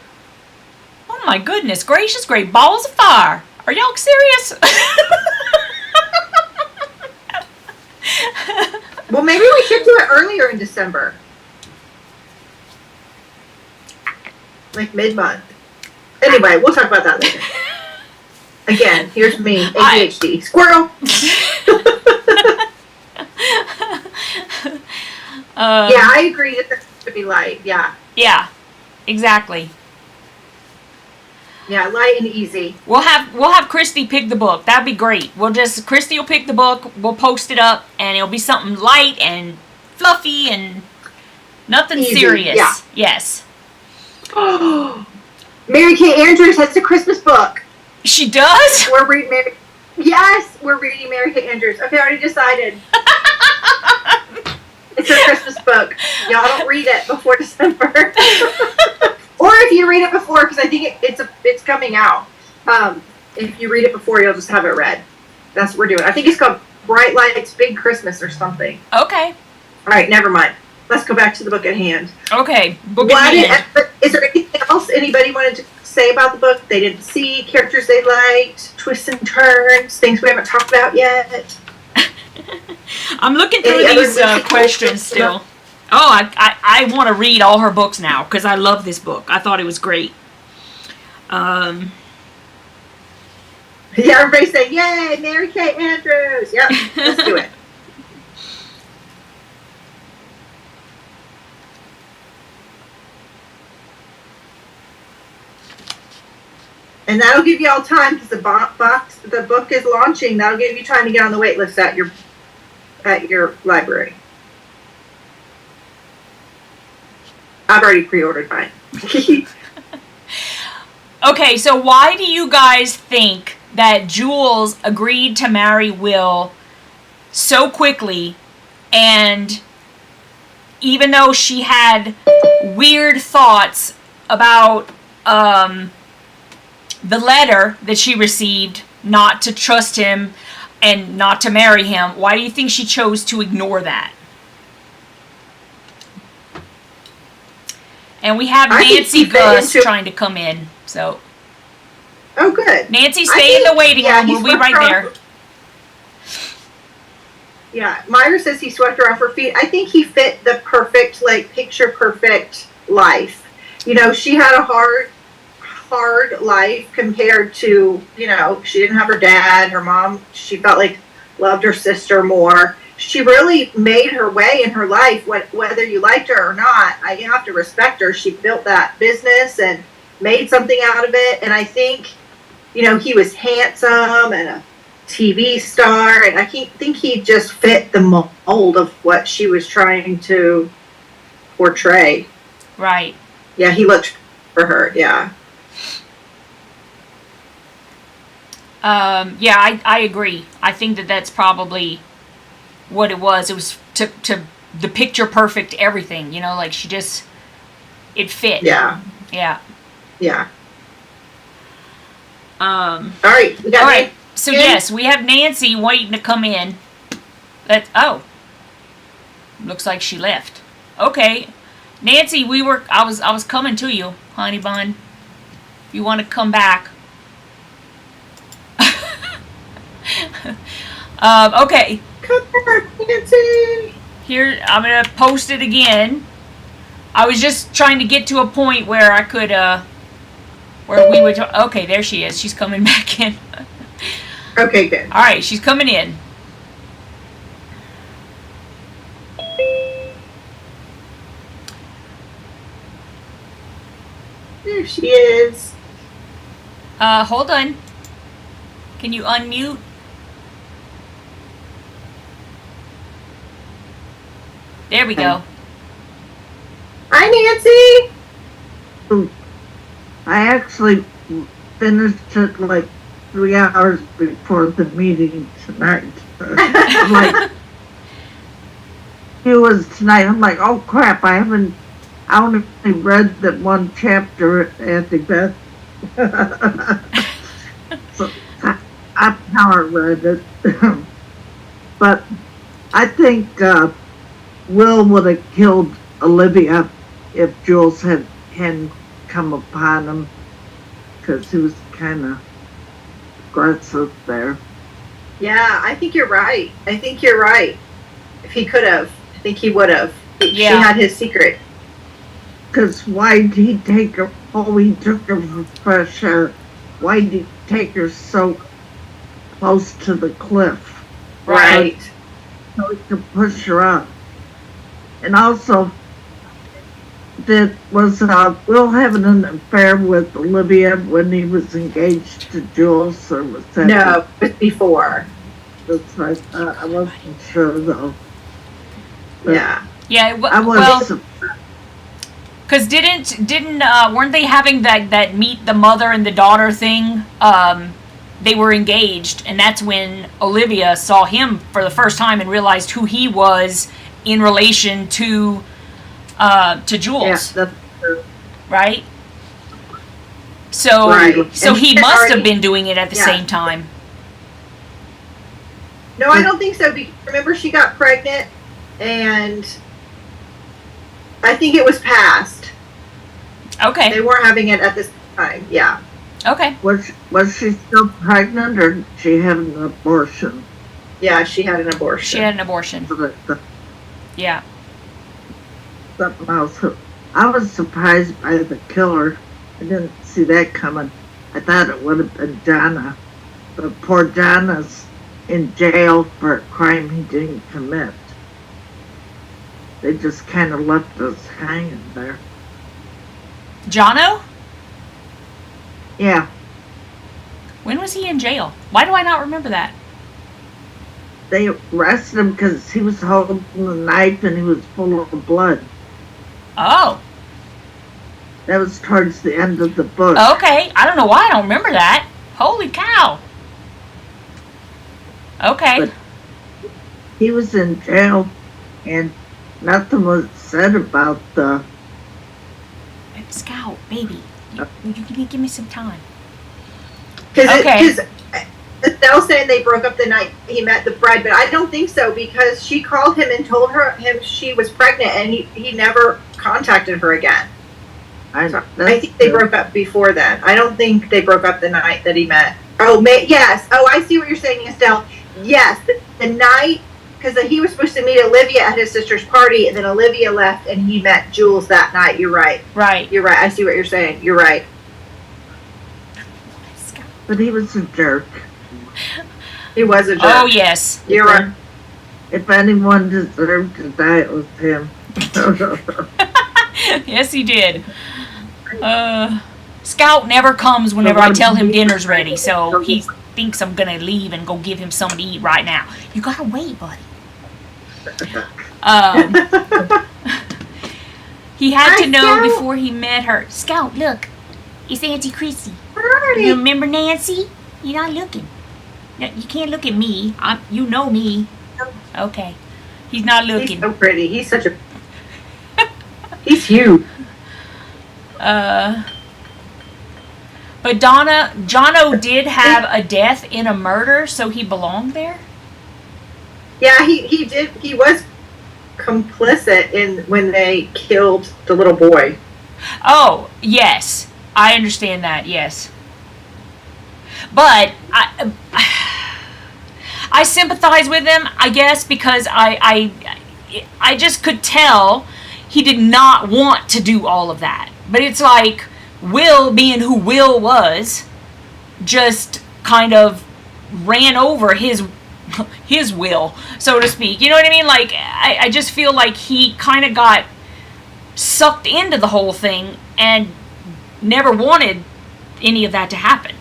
Speaker 1: Oh my goodness gracious, great balls of fire. Are y'all serious?
Speaker 2: Well, maybe we should do it earlier in December. Like mid-month. Anyway, we'll talk about that later. Again, here's me, ADHD. Squirrel! Yeah, I agree that this should be light, yeah.
Speaker 1: Yeah, exactly.
Speaker 2: Yeah, light and easy.
Speaker 1: We'll have Kristy pick the book. That'd be great. Kristy will pick the book, we'll post it up, and it'll be something light and fluffy and nothing
Speaker 2: easy,
Speaker 1: serious.
Speaker 2: yeah.
Speaker 1: Yes.
Speaker 2: Mary Kay Andrews has a Christmas book.
Speaker 1: She does?
Speaker 2: We're reading Mary. Yes, we're reading Mary Kay Andrews. Okay, I already decided. It's her Christmas book. Y'all don't read it before December. Or if you read it before, because I think it's coming out. If you read it before, you'll just have it read. That's what we're doing. I think it's called Bright Lights, Big Christmas or something.
Speaker 1: Okay.
Speaker 2: All right, never mind. Let's go back to the book at hand.
Speaker 1: Okay, book at hand.
Speaker 2: Is there anything else anybody wanted to say about the book they didn't see, characters they liked, twists and turns, things we haven't talked about yet?
Speaker 1: I'm looking through these questions still. Oh, I want to read all her books now because I love this book. I thought it was great.
Speaker 2: Yeah, everybody's saying, yay, Mary Kay Andrews. Yep, let's do it. And that'll give you all time because the book is launching. That'll give you time to get on the wait list at your library. I've already pre-ordered mine.
Speaker 1: Okay, so why do you guys think that Jules agreed to marry Will so quickly, and even though she had weird thoughts about the letter that she received, not to trust him and not to marry him, why do you think she chose to ignore that? And we have Nancy Gus trying to come in, so.
Speaker 2: Oh, good.
Speaker 1: Nancy, stay in the waiting room. We'll be right there.
Speaker 2: Yeah, Myra says he swept her off her feet. I think he fit the perfect, like, picture perfect life. You know, she had a hard life compared to, you know, she didn't have her dad, her mom, she felt like loved her sister more. She really made her way in her life, whether you liked her or not. I have to respect her. She built that business and made something out of it. And I think, you know, he was handsome and a TV star. And I think he just fit the mold of what she was trying to portray.
Speaker 1: Right.
Speaker 2: Yeah, he looked for her. Yeah.
Speaker 1: Yeah, I agree. I think that's probably what it was. It was to the picture perfect everything, you know, like she just, it fit.
Speaker 2: Yeah.
Speaker 1: Yeah.
Speaker 2: Yeah. All right. We got
Speaker 1: all right. So yes, we have Nancy waiting to come in. Looks like she left. Okay. Nancy, I was coming to you, honey bun. If you want to come back. Okay.
Speaker 2: Come back, Nancy.
Speaker 1: Here, I'm going to post it again. I was just trying to get to a point where I could, where we would, okay, there she is. She's coming back in.
Speaker 2: Okay, good.
Speaker 1: All right, she's coming in.
Speaker 2: There she is.
Speaker 1: Hold on. Can you unmute? There we go.
Speaker 2: Hi, Nancy.
Speaker 3: I actually finished it like 3 hours before the meeting tonight. I'm like, it was tonight. I'm like, oh crap! I only read that one chapter at the best. So I power read it, but I think Will would have killed Olivia if Jules hadn't come upon him, because he was kind of aggressive there.
Speaker 2: Yeah, I think you're right. If he could have, I think he would have. Yeah. She had his secret.
Speaker 3: Because why did he take her? Oh, he took her for fresh air. Why did he take her so close to the cliff?
Speaker 2: Right.
Speaker 3: So he could push her up. And also, was Will having an affair with Olivia when he was engaged to Jules, or was that?
Speaker 2: No, it was before.
Speaker 3: That's right. I wasn't sure though.
Speaker 2: But yeah.
Speaker 1: Yeah.
Speaker 3: I was.
Speaker 1: Because didn't weren't they having that meet the mother and the daughter thing? They were engaged, and that's when Olivia saw him for the first time and realized who he was in relation to Jules.
Speaker 2: Yes, that's true.
Speaker 1: Right? So
Speaker 2: Right.
Speaker 1: so
Speaker 2: And
Speaker 1: he
Speaker 2: she had
Speaker 1: must have
Speaker 2: already-
Speaker 1: been doing it at the
Speaker 2: Yeah.
Speaker 1: same time.
Speaker 2: No, I don't think so. Remember, she got pregnant, and I think it was past.
Speaker 1: Okay.
Speaker 2: They weren't having it at this time. Yeah.
Speaker 1: Okay.
Speaker 3: Was she still pregnant, or did she have an abortion?
Speaker 2: Yeah, she had an abortion.
Speaker 1: She had an abortion. Yeah.
Speaker 3: Something else. I was surprised by the killer. I didn't see that coming. I thought it would have been Jana. But poor Jana's in jail for a crime he didn't commit. They just kind of left us hanging there.
Speaker 1: Jono?
Speaker 3: Yeah,
Speaker 1: When was he in jail? Why do I not remember that?
Speaker 3: they arrested him because he was holding a knife and he was full of blood.
Speaker 1: Oh.
Speaker 3: That was towards the end of the book.
Speaker 1: Okay. I don't know why I don't remember that. Holy cow. Okay.
Speaker 3: But he was in jail and nothing was said about the...
Speaker 1: Scout, baby. You can give me some time.
Speaker 2: Because
Speaker 1: Okay.
Speaker 2: Estelle saying they broke up the night he met the bride, but I don't think so because she called him and told him she was pregnant, and he never contacted her again. I think they broke up before then. I don't think they broke up the night that he met. Oh, yes. Oh, I see what you're saying, Estelle. Yes, the night, because he was supposed to meet Olivia at his sister's party, and then Olivia left, and he met Jules that night. You're right.
Speaker 1: Right.
Speaker 2: You're right. I see what you're saying. You're right.
Speaker 3: But he was a jerk.
Speaker 2: He was a jerk.
Speaker 1: Oh, yes.
Speaker 2: You're right.
Speaker 3: If anyone deserved to die, it was him.
Speaker 1: Yes, he did. Scout never comes whenever I tell him dinner's ready, so he thinks I'm gonna leave and go give him something to eat right now. You gotta wait, buddy. He had to know before he met her. Scout, look, it's Auntie KRISTY. You remember Nancy? You're not looking. No, you can't look at me. You know me. Okay. He's not
Speaker 2: He's
Speaker 1: looking.
Speaker 2: so pretty. He's such a... He's huge.
Speaker 1: But Jono did have a death in a murder, so he belonged there?
Speaker 2: Yeah, he did. He was complicit in when they killed the little boy.
Speaker 1: Oh, yes. I understand that, yes. But I sympathize with him, I guess, because I just could tell he did not want to do all of that. But it's like Will, being who Will was, just kind of ran over his will, so to speak. You know what I mean? Like, I just feel like he kind of got sucked into the whole thing and never wanted any of that to happen.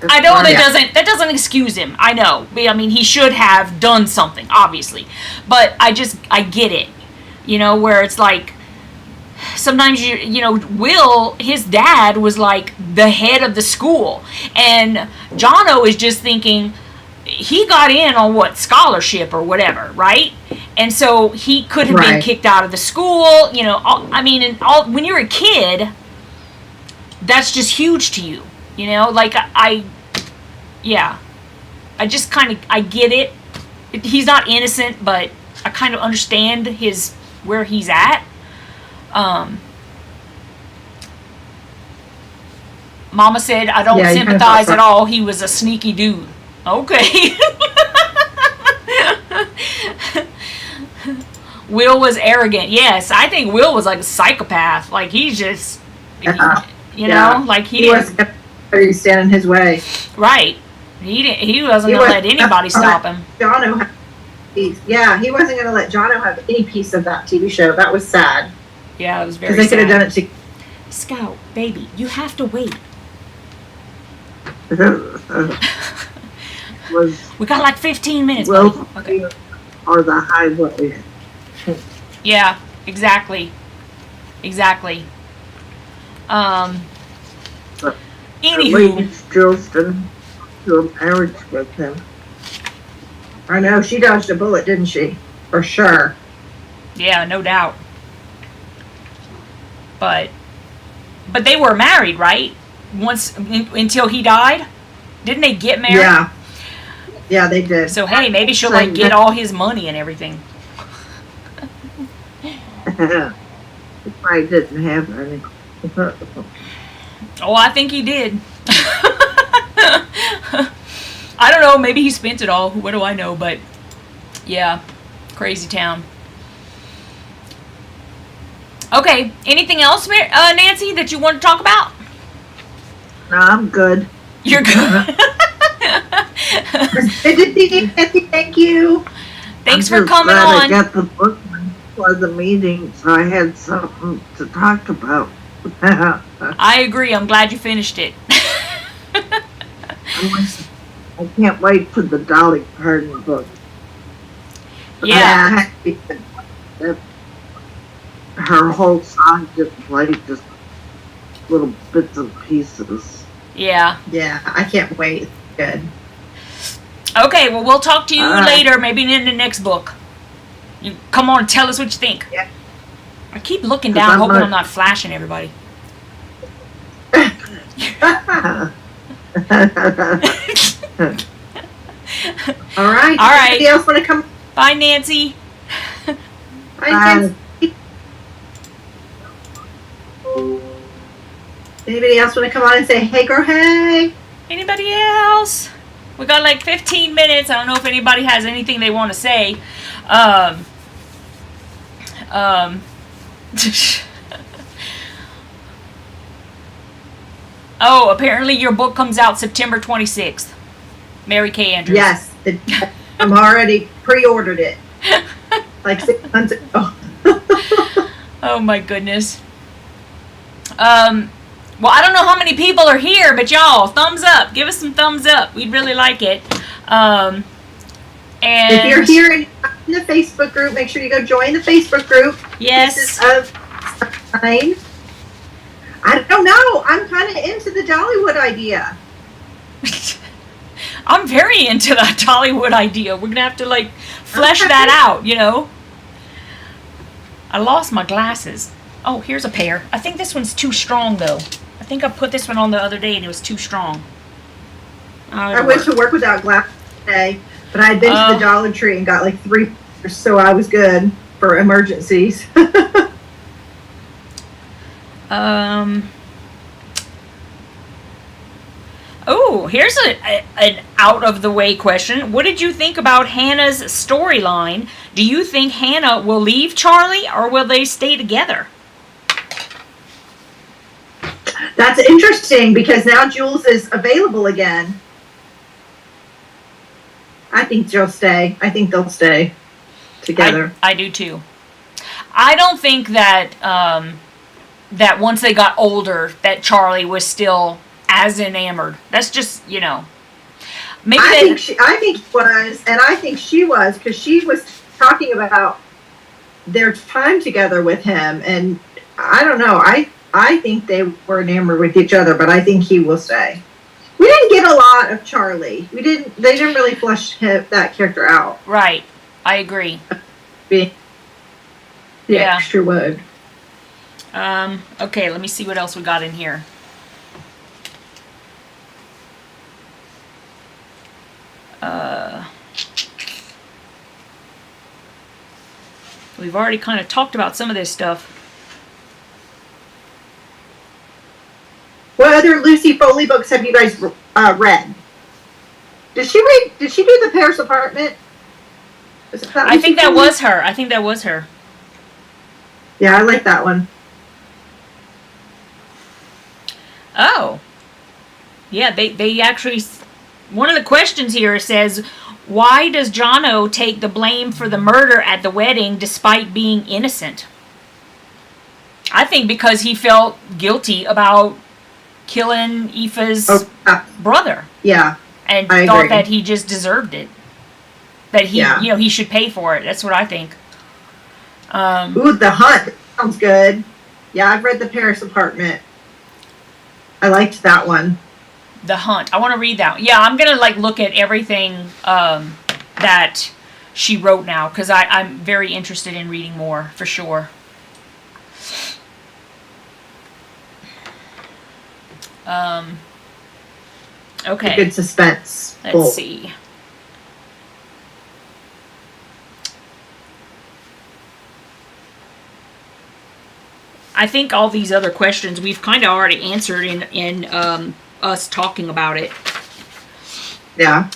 Speaker 1: I know that doesn't excuse him. I know. I mean, he should have done something, obviously. But I get it. You know, where it's like, sometimes Will, his dad was like the head of the school. And Jono is just thinking, he got in on what, scholarship or whatever, right? And so he could have been kicked out of the school. You know, when you're a kid, that's just huge to you. You know, like I just kind of, I get it. He's not innocent, but I kind of understand where he's at. Mama said, I don't sympathize at all. He was a sneaky dude. Okay. Will was arrogant. Yes, I think Will was like a psychopath. Like, he's just, you know, like he
Speaker 2: was stand in his way.
Speaker 1: Right. He wasn't going to let anybody stop him.
Speaker 2: Jono, he wasn't going to let Jono have any piece of that TV show. That was sad.
Speaker 1: Yeah, it was very sad.
Speaker 2: Because they could have done it to...
Speaker 1: Scout, baby, you have to wait. We got like 15 minutes.
Speaker 3: Well,
Speaker 1: okay.
Speaker 3: Or the highway.
Speaker 1: Yeah, exactly. Exactly.
Speaker 3: But at
Speaker 1: Anywho.
Speaker 3: least Jules didn't do a marriage with him.
Speaker 2: I know, she dodged a bullet, didn't she? For sure.
Speaker 1: Yeah, no doubt. But they were married, right? Until he died? Didn't they get married?
Speaker 2: Yeah. Yeah, they did.
Speaker 1: So, hey, maybe she'll, like, get all his money and everything.
Speaker 3: He probably didn't have any.
Speaker 1: Oh, I think he did. I don't know. Maybe he spent it all. What do I know? But, yeah. Crazy town. Okay. Anything else, Nancy, that you want to talk about?
Speaker 3: No, I'm good.
Speaker 1: You're good.
Speaker 2: Thank you.
Speaker 1: Thanks
Speaker 3: I'm
Speaker 1: for
Speaker 3: just
Speaker 1: coming
Speaker 3: glad I
Speaker 1: on.
Speaker 3: got the book for the meeting, so I had something to talk about.
Speaker 1: I agree. I'm glad you finished it.
Speaker 3: I can't wait for the Dolly Parton book.
Speaker 1: Yeah.
Speaker 3: Her whole song just played just little bits and pieces.
Speaker 1: Yeah.
Speaker 2: Yeah, I can't wait. Good.
Speaker 1: Okay, well, we'll talk to you
Speaker 3: All right.
Speaker 1: later, maybe in the next book. You come on and tell us what you think.
Speaker 2: Yeah.
Speaker 1: I keep looking
Speaker 3: 'Cause
Speaker 1: down,
Speaker 3: I'm
Speaker 1: hoping
Speaker 3: not-
Speaker 1: I'm not flashing everybody.
Speaker 2: All right.
Speaker 1: All right.
Speaker 2: Anybody else want to come?
Speaker 1: Bye, Nancy.
Speaker 2: Bye, Nancy. Anybody else want to come on and say, hey, girl, hey?
Speaker 1: Anybody else? We got like 15 minutes. I don't know if anybody has anything they want to say. Oh, apparently your book comes out September 26th. Mary Kay Andrews.
Speaker 2: Yes. I'm already pre-ordered it. Like 6 months ago.
Speaker 1: Oh my goodness. Well, I don't know how many people are here, but y'all, thumbs up. Give us some thumbs up. We'd really like it. And
Speaker 2: If you're here in the Facebook group, make sure you go join the Facebook group.
Speaker 1: yes,
Speaker 2: This is of Sign. I don't know. I'm kind of into the Dollywood idea.
Speaker 1: I'm very into that Dollywood idea. We're gonna have to like flesh that out, you know. I lost my glasses. Oh, here's a pair. I think this one's too strong though. I think I put this one on the other day and it was too strong.
Speaker 2: I went to work without glasses today, but I had been to the Dollar Tree and got like 3 pairs, so I was good for emergencies.
Speaker 1: Oh, here's an out of the way question. What did you think about Hannah's storyline? Do you think Hannah will leave Charlie or will they stay together?
Speaker 2: That's interesting because now Jules is available again. I think they'll stay. I think they'll stay together.
Speaker 1: I do too. I don't think that that once they got older that Charlie was still as enamored. That's just, you know. Maybe
Speaker 2: I think he was, and I think she was, because she was talking about their time together with him, and I don't know. I think they were enamored with each other, but I think he will stay. We didn't get a lot of Charlie. They didn't really flesh that character out.
Speaker 1: right. I agree.
Speaker 2: Being the
Speaker 1: Yeah.
Speaker 2: extra wood.
Speaker 1: Okay, let me see what else we got in here. We've already kind of talked about some of this stuff.
Speaker 2: What other Lucy Foley books have you guys read? Did she do the Paris Apartment?
Speaker 1: I think that was her. I think that was her.
Speaker 2: Yeah, I like that one.
Speaker 1: Oh. Yeah, they actually... One of the questions here says, why does Jono take the blame for the murder at the wedding despite being innocent? I think because he felt guilty about killing Aoife's brother.
Speaker 2: Yeah.
Speaker 1: And
Speaker 2: I
Speaker 1: thought
Speaker 2: agree.
Speaker 1: that he just deserved it. That he, you know, he should pay for it. That's what I think.
Speaker 2: Ooh, The Hunt. Sounds good. Yeah, I've read The Paris Apartment. I liked that one.
Speaker 1: The Hunt. I want to read that. Yeah, I'm gonna like look at everything that she wrote now because I'm very interested in reading more for sure. Okay.
Speaker 2: Good suspense.
Speaker 1: Let's see. I think all these other questions we've kind of already answered in us talking about it.
Speaker 2: Yeah.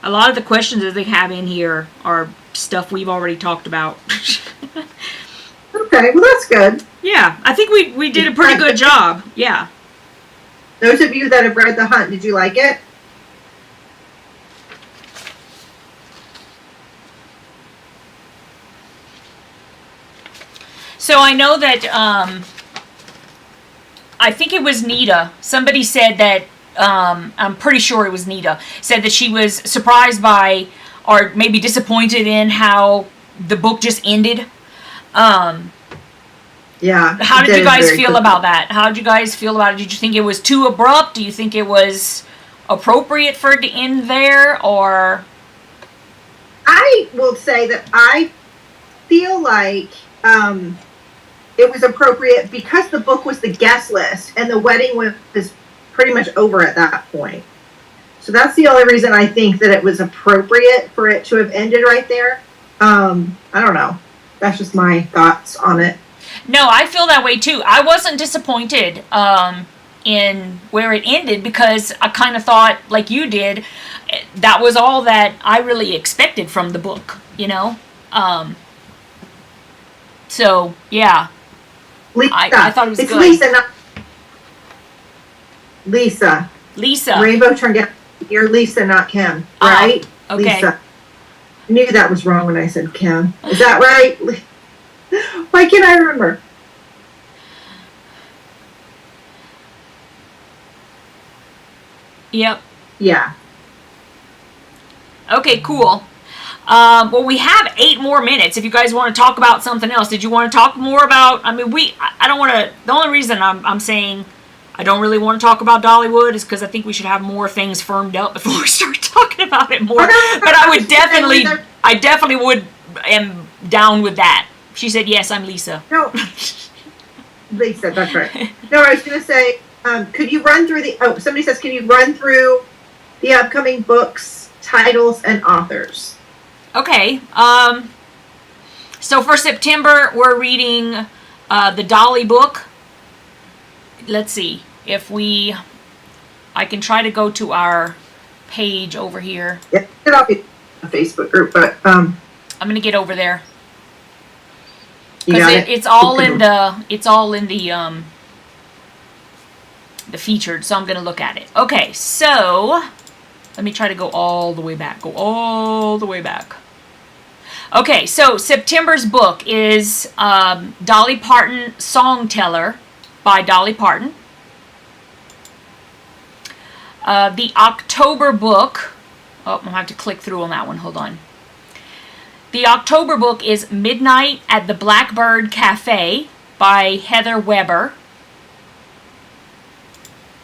Speaker 1: A lot of the questions that they have in here are stuff we've already talked about.
Speaker 2: Okay, well that's good.
Speaker 1: Yeah, I think we did a pretty good job. Yeah.
Speaker 2: Those of you that have read The Hunt, did you like it?
Speaker 1: So I know that I think it was Nita. Somebody said that I'm pretty sure it was Nita said that she was surprised by or maybe disappointed in how the book just ended.
Speaker 2: Yeah.
Speaker 1: How did you guys feel about that? How did you guys feel about it? Did you think it was too abrupt? Do you think it was appropriate for it to end there, or?
Speaker 2: I will say that I feel like it was appropriate because the book was the guest list and the wedding was pretty much over at that point. So that's the only reason I think that it was appropriate for it to have ended right there. I don't know. That's just my thoughts on it.
Speaker 1: No, I feel that way too. I wasn't disappointed in where it ended because I kind of thought, like you did, that was all that I really expected from the book, you know? So, yeah.
Speaker 2: Lisa.
Speaker 1: I thought it was
Speaker 2: it's
Speaker 1: good.
Speaker 2: Lisa, not Lisa.
Speaker 1: Lisa.
Speaker 2: Rainbow turned out you're Lisa, not Kim, right?
Speaker 1: Okay.
Speaker 2: Lisa. I knew that was wrong when I said Kim. Is that right? Why can't I remember?
Speaker 1: Yep.
Speaker 2: Yeah.
Speaker 1: Okay, cool. Well, we have 8 more minutes. If you guys want to talk about something else, did you want to talk more about? I mean, I don't want to. The only reason I'm saying I don't really want to talk about Dollywood is because I think we should have more things firmed up before we start talking about it more. But I would definitely, am down with that. She said, "Yes, I'm Lisa."
Speaker 2: No, Lisa, that's right. No, I was going to say, could you run through the? Oh, somebody says, can you run through the upcoming books, titles, and authors?
Speaker 1: Okay. So for September, we're reading the Dolly book. Let's see if I can try to go to our page over here.
Speaker 2: Yeah, it'll be a Facebook group, but
Speaker 1: I'm gonna get over there
Speaker 2: you
Speaker 1: because
Speaker 2: got
Speaker 1: it's all in the the featured. So I'm gonna look at it. Okay, so let me try to go all the way back. Go all the way back. Okay, so September's book is Dolly Parton Song Teller by Dolly Parton. The October book, I'm going to have to click through on that one, hold on. The October book is Midnight at the Blackbird Cafe by Heather Weber.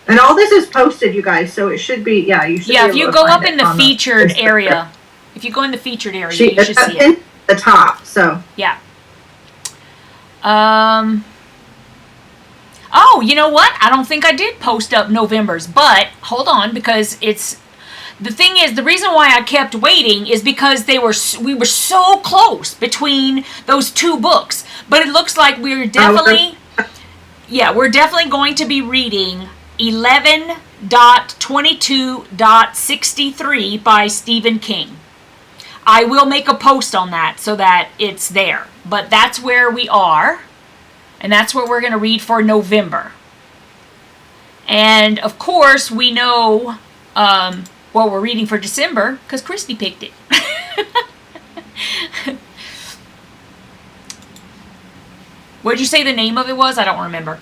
Speaker 2: and all this is posted, you guys, so it should be, yeah, you should be
Speaker 1: Yeah, if
Speaker 2: able
Speaker 1: you
Speaker 2: to
Speaker 1: go
Speaker 2: find
Speaker 1: up
Speaker 2: it
Speaker 1: in the
Speaker 2: on
Speaker 1: featured
Speaker 2: Facebook
Speaker 1: area,
Speaker 2: group.
Speaker 1: if you go in the featured area, you should see
Speaker 2: in
Speaker 1: it.
Speaker 2: the top, so.
Speaker 1: Yeah. Oh, you know what? I don't think I did post up November's, but hold on, because the thing is, the reason why I kept waiting is because we were so close between those 2 books, but it looks like we're definitely going to be reading 11.22.63 by Stephen King. I will make a post on that so that it's there, but that's where we are. And that's what we're going to read for November. And, of course, we know what we're reading for December because KRISTY picked it. What did you say the name of it was? I don't remember.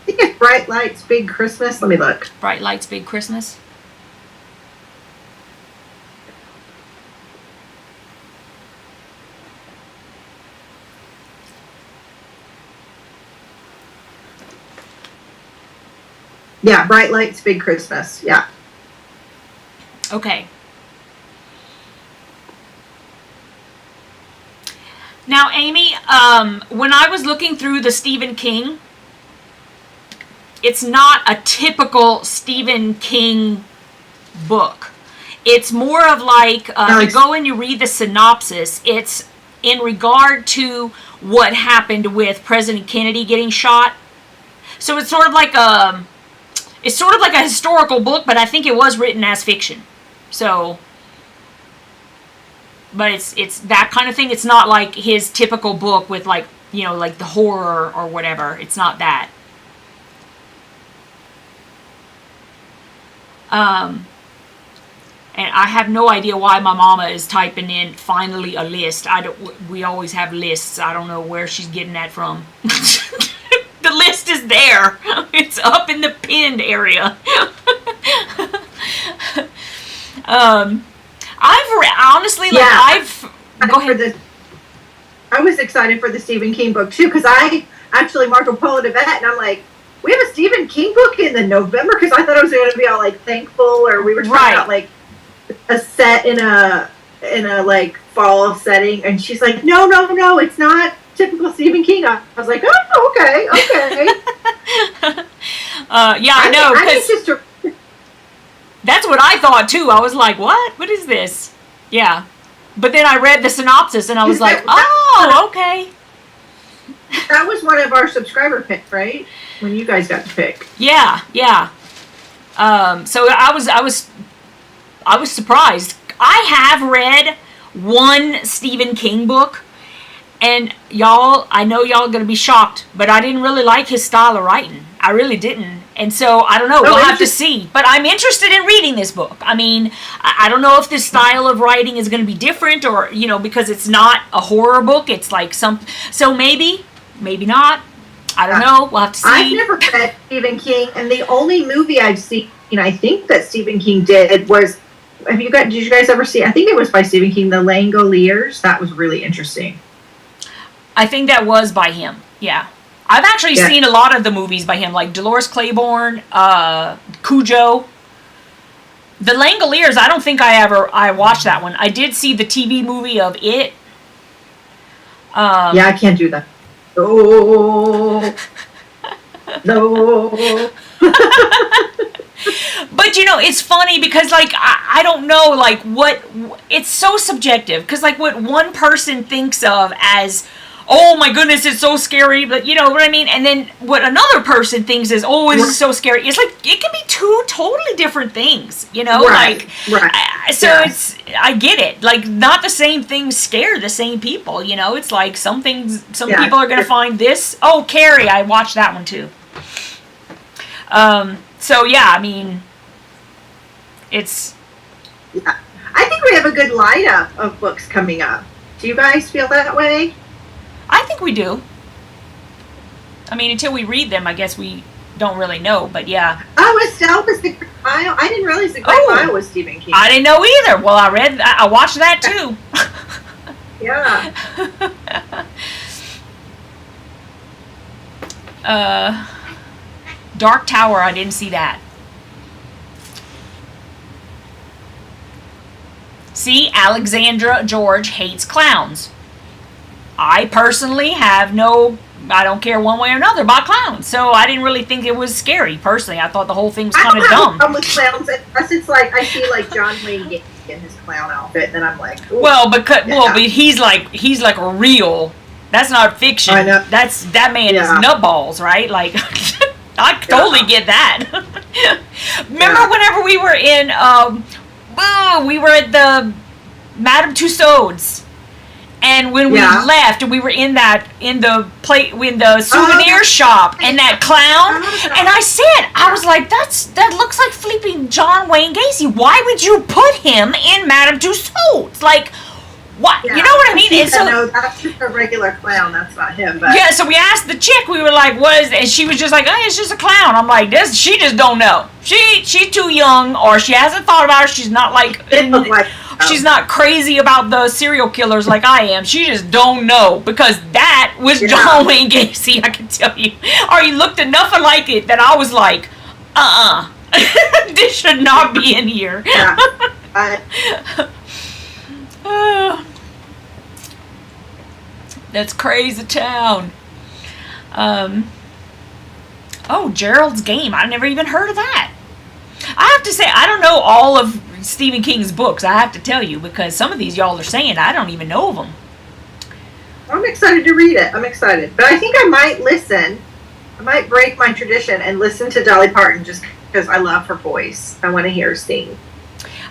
Speaker 2: I think it's Bright Lights, Big Christmas. Let me look.
Speaker 1: Bright Lights, Big Christmas.
Speaker 2: Yeah, Bright Lights, Big Christmas. Yeah.
Speaker 1: Okay. Now, Amy, when I was looking through the Stephen King, it's not a typical Stephen King book. It's more of like, you go and you read the synopsis, it's in regard to what happened with President Kennedy getting shot. So it's sort of like a historical book, but I think it was written as fiction. So, but it's that kind of thing. It's not like his typical book with like, you know, like the horror or whatever. It's not that. And I have no idea why my mama is typing in finally a list. We always have lists. I don't know where she's getting that from. The list is there. It's up in the pinned area. Go ahead.
Speaker 2: I was excited for the Stephen King book too, because I actually Marco Polo YVETTE, and I'm like, we have a Stephen King book in the November, because I thought it was going to be all like thankful, or we were talking about like a set in a like fall setting, and she's like, no, it's not typical Stephen King. I was like, oh, okay.
Speaker 1: Yeah, I know, because that's what I thought too. I was like, what is this? Yeah, but then I read the synopsis and I was like, oh, okay.
Speaker 2: That was one of our subscriber picks, right? When you guys got to pick.
Speaker 1: Yeah. So I was surprised. I have read one Stephen King book, and y'all, I know y'all are going to be shocked, but I didn't really like his style of writing. I really didn't. And so, I don't know, we'll have to see. But I'm interested in reading this book. I mean, I don't know if this style of writing is going to be different, or, you know, because it's not a horror book. It's like so maybe not. I don't know. We'll have to see.
Speaker 2: I've never read Stephen King, and the only movie I've seen, I think that Stephen King did was, did you guys ever see, I think it was by Stephen King, The Langoliers? That was really interesting.
Speaker 1: I think that was by him, yeah. I've actually seen a lot of the movies by him, like Dolores Claiborne, Cujo. The Langoliers, I don't think I watched that one. I did see the TV movie of it.
Speaker 2: Yeah, I can't do that. No.
Speaker 1: But, you know, it's funny because, like, I don't know, like, it's so subjective. Because, like, what one person thinks of as, oh my goodness, it's so scary, but you know what I mean? And then what another person thinks is, oh, it's so scary. It's like, it can be two totally different things, you know?
Speaker 2: Right.
Speaker 1: I get it. Like, not the same things scare the same people, you know? It's like some people are going to find this. Oh, Carrie, I watched that one too. So, yeah, I mean, it's...
Speaker 2: Yeah. I think we have a good lineup of books coming up. Do you guys feel that way?
Speaker 1: I think we do. I mean, until we read them, I guess we don't really know, but yeah.
Speaker 2: Oh, Estelle was the Great Mile. I didn't realize the Great Mile was Stephen King.
Speaker 1: I didn't know either. Well, I watched that too.
Speaker 2: Yeah.
Speaker 1: Dark Tower, I didn't see that. See, Alexandra George hates clowns. I personally I don't care one way or another about clowns, so I didn't really think it was scary, personally. I thought the whole thing was kind of dumb.
Speaker 2: I don't have a problem with clowns, unless it's like, I see like John Wayne Gacy in his clown outfit, and then I'm like, ooh.
Speaker 1: But he's like a real, that's not fiction.
Speaker 2: I know.
Speaker 1: That man is nutballs, right? Like, I totally get that. Remember whenever we were in, we were at the Madame Tussauds, and when we left, and we were in the souvenir shop, and that clown, and I was like, that looks like flipping John Wayne Gacy. Why would you put him in Madame Tussauds? Like, what? Yeah. You know what I mean?
Speaker 2: No, that's just a regular clown. That's not him. But
Speaker 1: yeah, so we asked the chick. We were like, "What is?" And she was just like, "It's just a clown." I'm like, she just don't know. She's too young, or she hasn't thought about it. She's not she's not crazy about the serial killers like I am. She just don't know, because that was John Wayne Gacy. I can tell you, or he looked enough like it that I was like, This should not be in here.
Speaker 2: Yeah.
Speaker 1: That's crazy town. Oh, Gerald's Game. I've never even heard of that. I have to say, I don't know all of Stephen King's books, I have to tell you, because some of these y'all are saying I don't even know of them.
Speaker 2: I'm excited to read it. I'm excited. But I think I might listen. I might break my tradition and listen to Dolly Parton just because I love her voice. I want to hear her sing.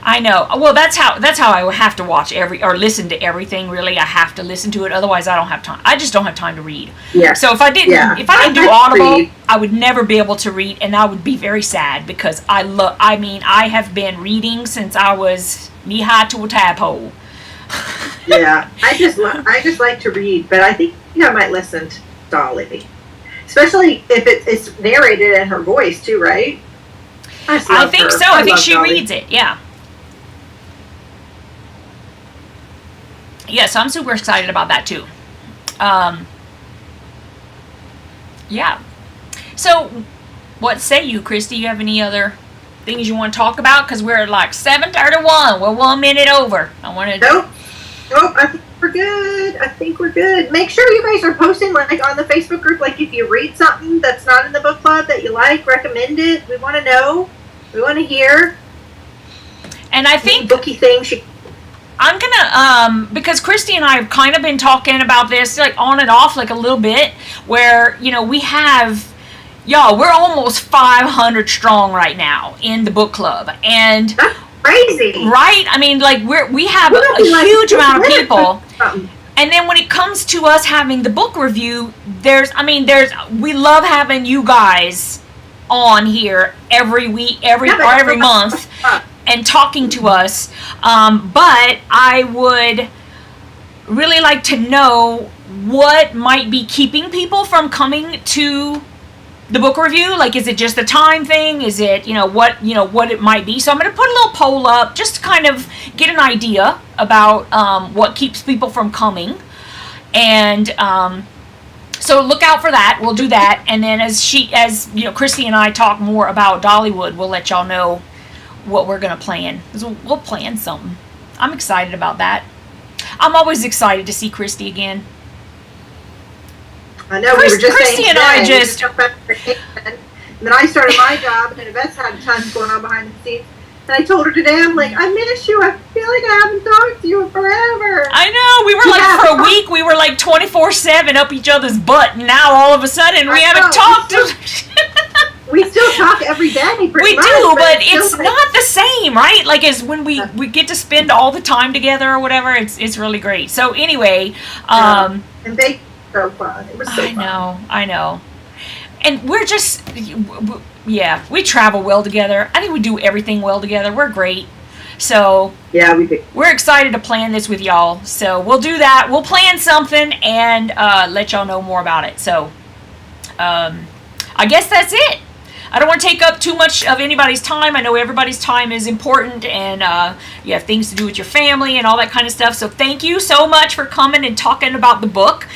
Speaker 1: I know. Well, that's how I have to watch or listen to everything. Really, I have to listen to it. Otherwise, I don't have time. I just don't have time to read.
Speaker 2: Yeah.
Speaker 1: So if I didn't do
Speaker 2: I'd
Speaker 1: Audible,
Speaker 2: read.
Speaker 1: I would never be able to read, and I would be very sad because I have been reading since I was knee high to a tadpole.
Speaker 2: Yeah, I just like to read, but I think I might listen to Dolly, especially if it's narrated in her voice too, right?
Speaker 1: I think so. I think she reads it. Yeah. Yeah, so I'm super excited about that too. Yeah. So, what say you, Kristy? You have any other things you want to talk about? Because we're at like 7:31. We're 1 minute over. I wanted.
Speaker 2: Nope. I think we're good. I think we're good. Make sure you guys are posting like on the Facebook group. Like if you read something that's not in the book club that you like, recommend it. We want to know. We want to hear.
Speaker 1: And I think
Speaker 2: booky things.
Speaker 1: I'm gonna because Kristy and I have kind of been talking about this like on and off like a little bit, where we have we're almost 500 strong right now in the book club, and
Speaker 2: that's crazy,
Speaker 1: right? I mean, like we have a huge amount of people. And then when it comes to us having the book review, we love having you guys on here every week, every month. And talking to us, but I would really like to know what might be keeping people from coming to the book review. Like, is it just a time thing? Is it what it might be? So I'm going to put a little poll up just to kind of get an idea about what keeps people from coming, and so look out for that. We'll do that, and then as Kristy and I talk more about Dollywood, we'll let y'all know what we're going to plan. We'll plan something. I'm excited about that. I'm always excited to see Kristy again.
Speaker 2: I know, we were just
Speaker 1: Kristy
Speaker 2: saying
Speaker 1: and I
Speaker 2: today,
Speaker 1: just...
Speaker 2: And then I started my job, and Yvette's had tons going on behind the scenes. And I told her today, I'm like, I miss you. I feel like I haven't talked to you forever.
Speaker 1: I know. We were for a week, we were like 24/7 up each other's butt. And now all of a sudden, we haven't talked.
Speaker 2: We still talk every day.
Speaker 1: We do, but it's not the same, right? Like as when we get to spend all the time together or whatever. It's really great. So anyway,
Speaker 2: and they were so fun. It was so fun.
Speaker 1: I know. And we're just, we travel well together. I think we do everything well together. We're great. So
Speaker 2: yeah, we do.
Speaker 1: We're excited to plan this with y'all. So we'll do that. We'll plan something and let y'all know more about it. So I guess that's it. I don't want to take up too much of anybody's time. I know everybody's time is important, and you have things to do with your family and all that kind of stuff. So thank you so much for coming and talking about the book.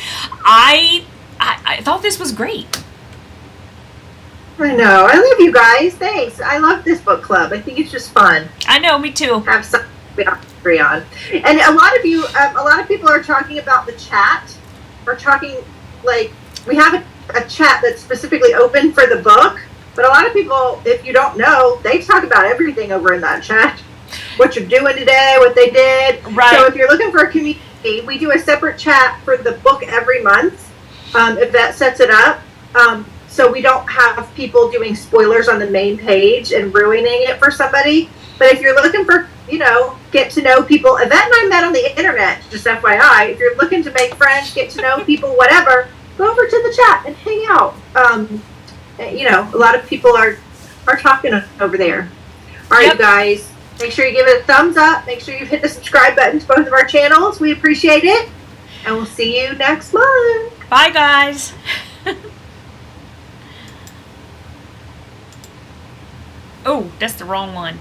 Speaker 1: I thought this was great.
Speaker 2: I know. I love you guys. Thanks. I love this book club. I think it's just fun.
Speaker 1: I know. Me too.
Speaker 2: Have something we agree on. And a lot of people are talking about the chat. We're talking like we have a chat that's specifically open for the book. But a lot of people, if you don't know, they talk about everything over in that chat. What you're doing today, what they did.
Speaker 1: Right.
Speaker 2: So if you're looking for a community, we do a separate chat for the book every month. If that sets it up. So we don't have people doing spoilers on the main page and ruining it for somebody. But if you're looking for, get to know people, Yvette and I met on the internet, just FYI. If you're looking to make friends, get to know people, whatever, go over to the chat and hang out. A lot of people are talking over there. All right, you guys, make sure you give it a thumbs up. Make sure you hit the subscribe button to both of our channels. We appreciate it. And we'll see you next month.
Speaker 1: Bye, guys. Oh, that's the wrong one.